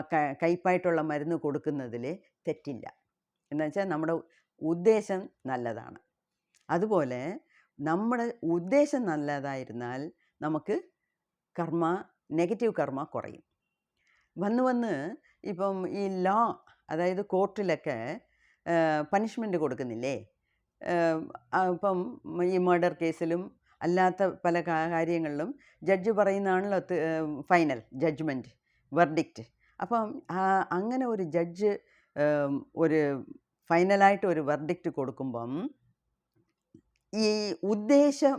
S1: കയ്പായിട്ടുള്ള മരുന്ന് കൊടുക്കുന്നതിൽ തെറ്റില്ല. എന്നുവെച്ചാൽ നമ്മുടെ ഉദ്ദേശം നല്ലതാണ്. അതുപോലെ നമ്മുടെ ഉദ്ദേശം നല്ലതായിരുന്നാൽ നമുക്ക് നെഗറ്റീവ് കർമ്മ കുറയും. വന്ന് ഇപ്പം ഈ അതായത് കോർട്ടിലൊക്കെ പണിഷ്മെൻ്റ് കൊടുക്കുന്നില്ലേ? ഇപ്പം ഈ മർഡർ കേസിലും അല്ലാത്ത പല കാര്യങ്ങളിലും ജഡ്ജ് പറയുന്നതാണല്ലോ ഫൈനൽ ജഡ്ജ്മെൻറ്റ്, വെർഡിക്റ്റ്. അപ്പം അങ്ങനെ ഒരു ജഡ്ജ് ഒരു ഫൈനലായിട്ട് ഒരു വെർഡിക്റ്റ് കൊടുക്കുമ്പം ഈ ഉദ്ദേശം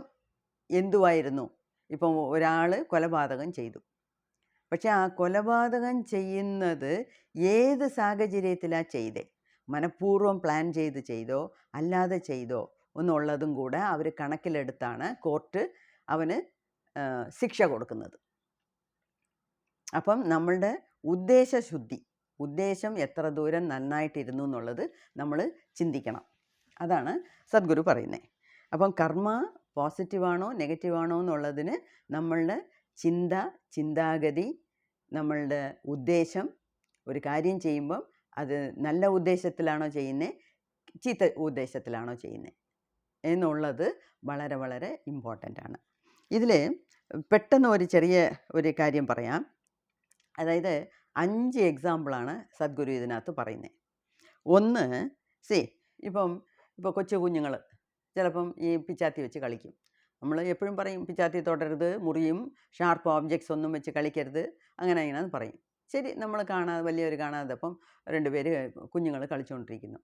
S1: എന്തുവായിരുന്നു? ഇപ്പം ഒരാൾ കൊലപാതകം ചെയ്തു. പക്ഷെ ആ കൊലപാതകം ചെയ്യുന്നത് ഏത് സാഹചര്യത്തിലാണ് ചെയ്തേ? മനഃപൂർവ്വം പ്ലാൻ ചെയ്തോ അല്ലാതെ ചെയ്തോ എന്നുള്ളതും കൂടെ അവർ കണക്കിലെടുത്താണ് കോർട്ട് അവന് ശിക്ഷ കൊടുക്കുന്നത്. അപ്പം നമ്മളുടെ ഉദ്ദേശം എത്ര ദൂരം നന്നായിട്ടിരുന്നു എന്നുള്ളത് നമ്മൾ ചിന്തിക്കണം. അതാണ് സദ്ഗുരു പറയുന്നത്. അപ്പം കർമ്മ പോസിറ്റീവാണോ നെഗറ്റീവാണോ എന്നുള്ളതിന് നമ്മളുടെ ചിന്താഗതി, നമ്മളുടെ ഉദ്ദേശം, ഒരു കാര്യം ചെയ്യുമ്പം അത് നല്ല ഉദ്ദേശത്തിലാണോ ചെയ്യുന്നത്, ചീത്ത ഉദ്ദേശത്തിലാണോ ചെയ്യുന്നത് എന്നുള്ളത് വളരെ വളരെ ഇമ്പോർട്ടൻ്റ് ആണ്. ഇതിൽ പെട്ടെന്ന് ഒരു ചെറിയ ഒരു കാര്യം പറയാം. അതായത് 5 എക്സാമ്പിളാണ് സദ്ഗുരു ഇതിനകത്ത് പറയുന്നത്. ഒന്ന്, ഇപ്പോൾ കൊച്ചു കുഞ്ഞുങ്ങൾ ചിലപ്പം ഈ പിച്ചാത്തി വെച്ച് കളിക്കും. നമ്മൾ എപ്പോഴും പറയും പിച്ചാത്തി തൊടരുത്, മുറിയും, ഷാർപ്പ് ഓബ്ജക്ട്സ് ഒന്നും വെച്ച് കളിക്കരുത്, അങ്ങനെയെന്ന് പറയും. ശരി, നമ്മൾ വലിയവർ കാണാതെ അപ്പം 2 പേര് കുഞ്ഞുങ്ങൾ കളിച്ചുകൊണ്ടിരിക്കുന്നു.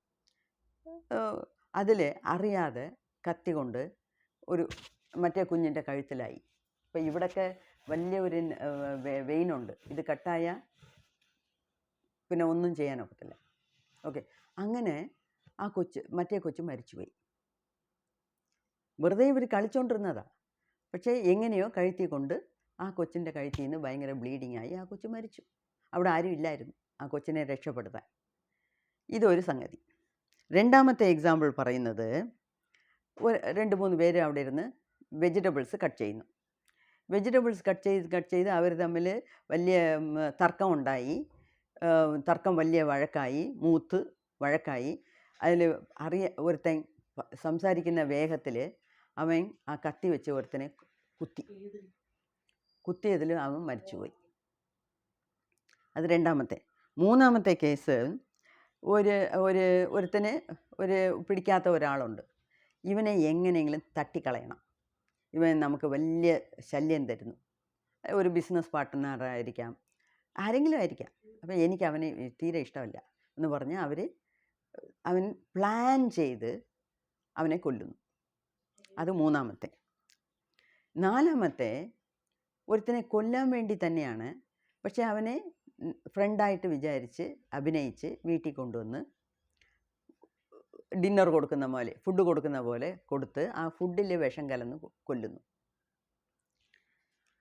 S1: അതിൽ അറിയാതെ കത്തി കൊണ്ട് മറ്റേ കുഞ്ഞിൻ്റെ കഴുത്തിലായി. ഇപ്പം ഇവിടെയൊക്കെ വലിയ ഒരു വെയിനുണ്ട്. ഇത് കട്ടായ പിന്നെ ഒന്നും ചെയ്യാനൊക്കത്തില്ല. ഓക്കെ, അങ്ങനെ മറ്റേ കൊച്ച് മരിച്ചുപോയി. വെറുതെ ഇവർ കളിച്ചുകൊണ്ടിരുന്നതാണ്. പക്ഷേ എങ്ങനെയോ കഴുത്തി കൊണ്ട് ആ കൊച്ചിൻ്റെ കഴുത്തിൽ നിന്ന് ഭയങ്കര ബ്ലീഡിങ് ആയി ആ കൊച്ച് മരിച്ചു. അവിടെ ആരും ഇല്ലായിരുന്നു ആ കൊച്ചിനെ രക്ഷപ്പെടുത്താൻ. ഇതൊരു സംഗതി. രണ്ടാമത്തെ എക്സാമ്പിൾ പറയുന്നത്, 2-3 പേര് അവിടെ ഇരുന്ന് വെജിറ്റബിൾസ് കട്ട് ചെയ്യുന്നു. വെജിറ്റബിൾസ് കട്ട് ചെയ്ത് അവർ തമ്മിൽ വലിയ തർക്കം വലിയ വഴക്കായി, വഴക്കായി. അതിൽ ഒരുത്തൻ സംസാരിക്കുന്ന വേഗത്തിൽ അവൻ ആ കത്തി വെച്ച് ഒരുത്തനെ കുത്തിയതിൽ അവൻ മരിച്ചുപോയി. അത് രണ്ടാമത്തെ. മൂന്നാമത്തെ കേസ്, ഒരുത്തന് പിടിക്കാത്ത ഒരാളുണ്ട്. ഇവനെ എങ്ങനെയെങ്കിലും തട്ടിക്കളയണം. ഇവൻ നമുക്ക് വലിയ ശല്യം തരുന്നു. ഒരു ബിസിനസ് പാർട്ട്ണറായിരിക്കാം, ആരെങ്കിലും ആയിരിക്കാം. അപ്പം എനിക്ക് അവനെ തീരെ ഇഷ്ടമല്ല എന്ന് പറഞ്ഞ് അവൻ പ്ലാൻ ചെയ്ത് അവനെ കൊല്ലുന്നു. അത് മൂന്നാമത്തെ. നാലാമത്തെ, ഒരുത്തനെ കൊല്ലാൻ വേണ്ടി തന്നെയാണ്, പക്ഷെ അവനെ ഫ്രണ്ടായിട്ട് വിചാരിച്ച് അഭിനയിച്ച് വീട്ടിൽ കൊണ്ടുവന്ന് ഫുഡ് കൊടുക്കുന്ന പോലെ കൊടുത്ത് ആ ഫുഡിൽ വിഷം കലർന്ന് കൊല്ലുന്നു.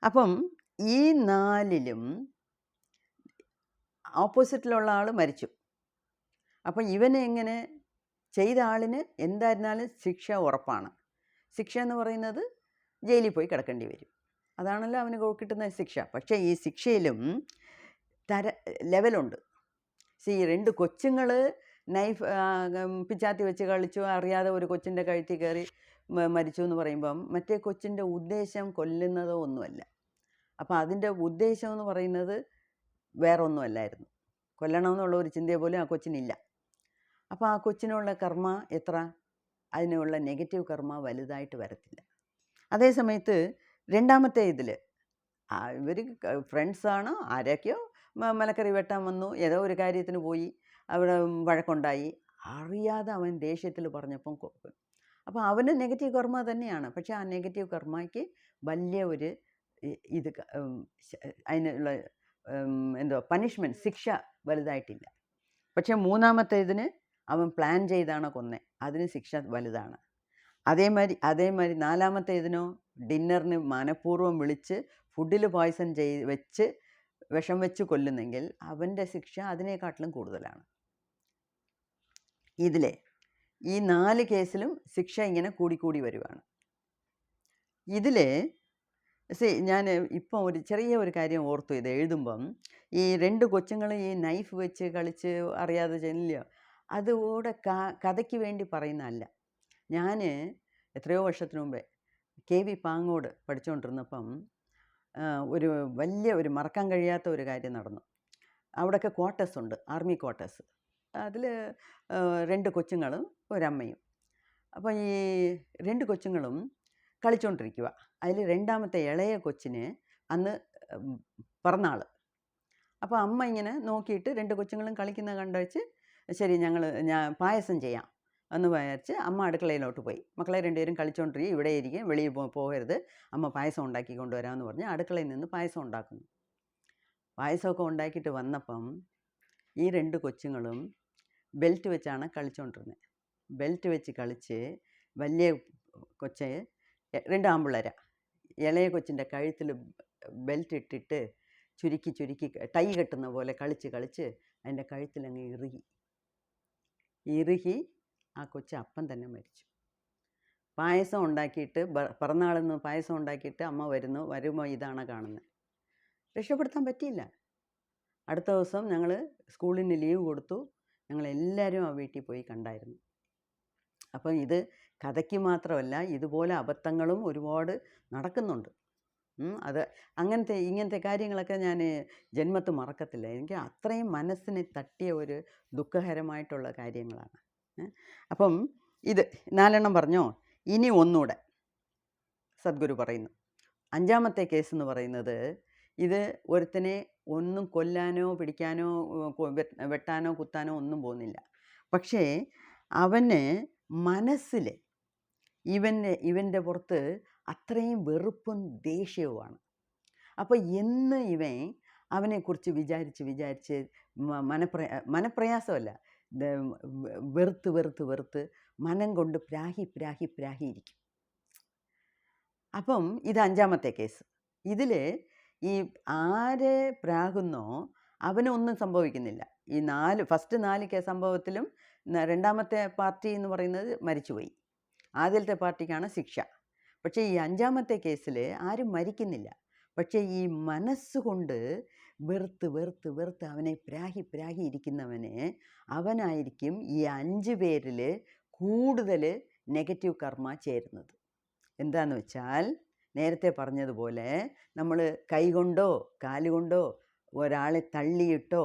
S1: അപ്പം ഈ 4ലും ഓപ്പോസിറ്റിലുള്ള ആൾ മരിച്ചു. അപ്പം ഇവനെ എങ്ങനെ ചെയ്ത ആളിന് എന്തായിരുന്നാലും ശിക്ഷ ഉറപ്പാണ്. ശിക്ഷ എന്ന് പറയുന്നത് ജയിലിൽ പോയി കിടക്കേണ്ടി വരും. അതാണല്ലോ അവന് കിട്ടുന്ന ശിക്ഷ. പക്ഷേ ഈ ശിക്ഷയിലും ലെവലുണ്ട്. ഈ 2 കൊച്ചുങ്ങൾ നൈഫ് പിച്ചാത്തി വെച്ച് കളിച്ചു, അറിയാതെ ഒരു കൊച്ചിൻ്റെ കഴുത്തിൽ കയറി മരിച്ചു എന്ന് പറയുമ്പം മറ്റേ കൊച്ചിൻ്റെ ഉദ്ദേശം കൊല്ലുന്നതോ ഒന്നുമല്ല. അപ്പോൾ അതിൻ്റെ ഉദ്ദേശം എന്ന് പറയുന്നത് വേറൊന്നുമല്ലായിരുന്നു. കൊല്ലണമെന്നുള്ള ഒരു ചിന്തയെ പോലും ആ കൊച്ചിനില്ല. അപ്പോൾ ആ കൊച്ചിനുള്ള കർമ്മ എത്ര? അതിനുള്ള നെഗറ്റീവ് കർമ്മ വലുതായിട്ട് വരത്തില്ല. അതേ സമയത്ത് രണ്ടാമത്തെ ഇതിൽ ഇവർ ഫ്രണ്ട്സാണ്, ആരൊക്കെയോ മലക്കറി വെട്ടാൻ വന്നു, ഏതോ ഒരു കാര്യത്തിന് പോയി, അവിടെ വഴക്കുണ്ടായി, അറിയാതെ അവൻ ദേഷ്യത്തിൽ പറഞ്ഞപ്പം അപ്പോൾ അവന് നെഗറ്റീവ് കർമ്മ തന്നെയാണ്. പക്ഷേ ആ നെഗറ്റീവ് കർമ്മയ്ക്ക് വലിയ ഒരു ഇത് അതിനുള്ള പനിഷ്മെൻറ്റ്, ശിക്ഷ വലുതായിട്ടില്ല. പക്ഷേ മൂന്നാമത്തെ ഇതിന് അവൻ പ്ലാൻ ചെയ്താണ് കൊന്നേ, അതിന് ശിക്ഷ വലുതാണ്. അതേമാതിരി നാലാമത്തെ ഇതിനോ ഡിന്നറിന് മനഃപൂർവ്വം വിളിച്ച് ഫുഡിൽ പോയ്സൺ വെച്ച് വിഷം വെച്ച് കൊല്ലുന്നെങ്കിൽ അവൻ്റെ ശിക്ഷ അതിനേക്കാട്ടിലും കൂടുതലാണ്. ഇതിലെ ഈ 4 കേസിലും ശിക്ഷ ഇങ്ങനെ കൂടിക്കൂടി വരുവാണ്. ഇതിൽ ഞാൻ ഇപ്പം ഒരു ചെറിയ ഒരു കാര്യം ഓർത്തു ഇത് എഴുതുമ്പം, ഈ 2 കൊച്ചുങ്ങൾ ഈ നൈഫ് വെച്ച് കളിച്ച് അറിയാതെ ചെല്ലില്ല, അതുകൂടെ കഥയ്ക്ക് വേണ്ടി പറയുന്നതല്ല. ഞാൻ എത്രയോ വർഷത്തിന് മുമ്പേ KV പാങ്ങോട് പഠിച്ചുകൊണ്ടിരുന്നപ്പം ഒരു വലിയ ഒരു മറക്കാൻ കഴിയാത്ത ഒരു കാര്യം നടന്നു. അവിടെയൊക്കെ ക്വാർട്ടേഴ്സ് ഉണ്ട്, ആർമി ക്വാർട്ടേഴ്സ്. അതിൽ 2 കൊച്ചുങ്ങളും ഒരമ്മയും. അപ്പം ഈ 2 കൊച്ചുങ്ങളും കളിച്ചുകൊണ്ടിരിക്കുക. അതിൽ രണ്ടാമത്തെ ഇളയ കൊച്ചിന് അന്ന് പിറന്നാൾ. അപ്പോൾ അമ്മ ഇങ്ങനെ നോക്കിയിട്ട് 2 കൊച്ചുങ്ങളും കളിക്കുന്നത് കണ്ടുവച്ച്, ശരി ഞാൻ പായസം ചെയ്യാം എന്ന് വിചാരിച്ച് അമ്മ അടുക്കളയിലോട്ട് പോയി. മക്കളെ 2 പേരും കളിച്ചുകൊണ്ടിരിക്കും, ഇവിടെ ഇരിക്കും, വെളിയിൽ പോകരുത്, അമ്മ പായസം ഉണ്ടാക്കി കൊണ്ടുവരാമെന്ന് പറഞ്ഞ് അടുക്കളയിൽ നിന്ന് പായസം ഉണ്ടാക്കുന്നു. പായസമൊക്കെ ഉണ്ടാക്കിയിട്ട് വന്നപ്പം ഈ 2 കൊച്ചുങ്ങളും ബെൽറ്റ് വെച്ചാണ് കളിച്ചുകൊണ്ടിരുന്നത്. ബെൽറ്റ് വെച്ച് കളിച്ച് വലിയ കൊച്ച് 2 ആമ്പിള്ളേരാ, ഇളയ കൊച്ചിൻ്റെ കഴുത്തിൽ ബെൽറ്റ് ഇട്ടിട്ട് ചുരുക്കി ടൈ കെട്ടുന്ന പോലെ കളിച്ച് അതിൻ്റെ കഴുത്തിലങ്ങ് ഇറുകി ആ കൊച്ച് അപ്പം തന്നെ മരിച്ചു. പായസം ഉണ്ടാക്കിയിട്ട് പിറന്നാളെന്ന് പായസം ഉണ്ടാക്കിയിട്ട് അമ്മ വരുമ്പോൾ ഇതാണ് കാണുന്നത്. രക്ഷപ്പെടുത്താൻ പറ്റിയില്ല. അടുത്ത ദിവസം ഞങ്ങൾ സ്കൂളിന് ലീവ് കൊടുത്തു, ഞങ്ങളെല്ലാവരും ആ വീട്ടിൽ പോയി കണ്ടായിരുന്നു. അപ്പം ഇത് കഥയ്ക്ക് മാത്രമല്ല, ഇതുപോലെ അബദ്ധങ്ങളും ഒരുപാട് നടക്കുന്നുണ്ട്. അത് ഇങ്ങനത്തെ കാര്യങ്ങളൊക്കെ ഞാൻ ജന്മത്ത് മറക്കത്തില്ല. എനിക്ക് അത്രയും മനസ്സിനെ തട്ടിയ ഒരു ദുഃഖകരമായിട്ടുള്ള കാര്യങ്ങളാണ്. അപ്പം ഇത് 4 എണ്ണം പറഞ്ഞോ. ഇനി ഒന്നുകൂടെ സദ്ഗുരു പറയുന്നു. 5ാമത്തെ കേസ് എന്ന് പറയുന്നത്, ഇത് ഒരുത്തനെ ഒന്നും കൊല്ലാനോ പിടിക്കാനോ വെട്ടാനോ കുത്താനോ ഒന്നും പോകുന്നില്ല. പക്ഷേ അവന് മനസ്സിൽ ഇവൻ്റെ പുറത്ത് അത്രയും വെറുപ്പും ദേഷ്യവുമാണ്. അപ്പോൾ എന്ന് ഇവൻ അവനെക്കുറിച്ച് വിചാരിച്ച് മനപ്രയാസമല്ല, വെറുത്ത് മനം കൊണ്ട് പ്രാഹിയിരിക്കും. അപ്പം ഇത് 5ാമത്തെ കേസ്. ഇതിൽ ഈ ആരെ പ്രാകുന്നോ അവനൊന്നും സംഭവിക്കുന്നില്ല. ഈ ഫസ്റ്റ് 4 സംഭവത്തിലും 2ാമത്തെ പാർട്ടി എന്ന് പറയുന്നത് മരിച്ചുപോയി, ആദ്യത്തെ പാർട്ടിക്കാണ് ശിക്ഷ. പക്ഷേ ഈ 5ാമത്തെ കേസിൽ ആരും മരിക്കുന്നില്ല. പക്ഷേ ഈ മനസ്സുകൊണ്ട് വെറുത്ത് അവനെ പ്രാഹി ഇരിക്കുന്നവനെ അവനായിരിക്കും ഈ 5 പേരിൽ കൂടുതൽ നെഗറ്റീവ് കർമ്മ ചേരുന്നത്. എന്താണെന്ന് വെച്ചാൽ, നേരത്തെ പറഞ്ഞതുപോലെ നമ്മൾ കൈകൊണ്ടോ കാലുകൊണ്ടോ ഒരാളെ തള്ളിയിട്ടോ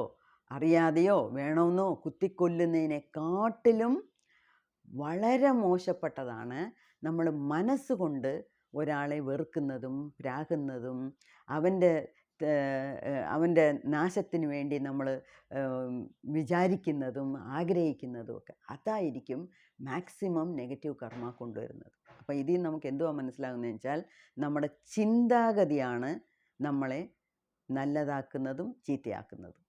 S1: അറിയാതെയോ വേണമെന്നോ കുത്തിക്കൊല്ലുന്നതിനെക്കാട്ടിലും വളരെ മോശപ്പെട്ടതാണ് നമ്മൾ മനസ്സുകൊണ്ട് ഒരാളെ വെറുക്കുന്നതും പ്രാകുന്നതും അവൻ്റെ നാശത്തിന് വേണ്ടി നമ്മൾ വിചാരിക്കുന്നതും ആഗ്രഹിക്കുന്നതും ഒക്കെ. അതായിരിക്കും മാക്സിമം നെഗറ്റീവ് കർമ്മ കൊണ്ടുവരുന്നത്. അപ്പോൾ ഇതിൽ നമുക്ക് എന്തുവാ മനസ്സിലാകുന്നതെന്ന് വെച്ചാൽ, നമ്മുടെ ചിന്താഗതിയാണ് നമ്മളെ നല്ലതാക്കുന്നതും ചീത്തയാക്കുന്നതും.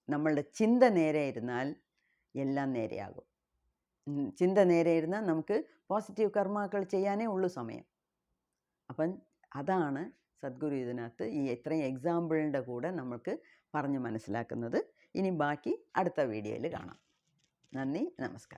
S1: നമ്മളുടെ ചിന്ത നേരെ ഇരുന്നാൽ എല്ലാം നേരെയാകും. ചിന്ത നേരെ ഇരുന്നാൽ നമുക്ക് പോസിറ്റീവ് കർമ്മകൾ ചെയ്യാനേ ഉള്ളൂ സമയം. അപ്പം അതാണ് സദ്ഗുരു ഇതിനകത്ത് ഈ ഇത്രയും എക്സാമ്പിളിൻ്റെ കൂടെ നമുക്ക് പറഞ്ഞ് മനസ്സിലാക്കുന്നത്. ഇനി ബാക്കി അടുത്ത വീഡിയോയിൽ കാണാം. നന്ദി, നമസ്കാരം.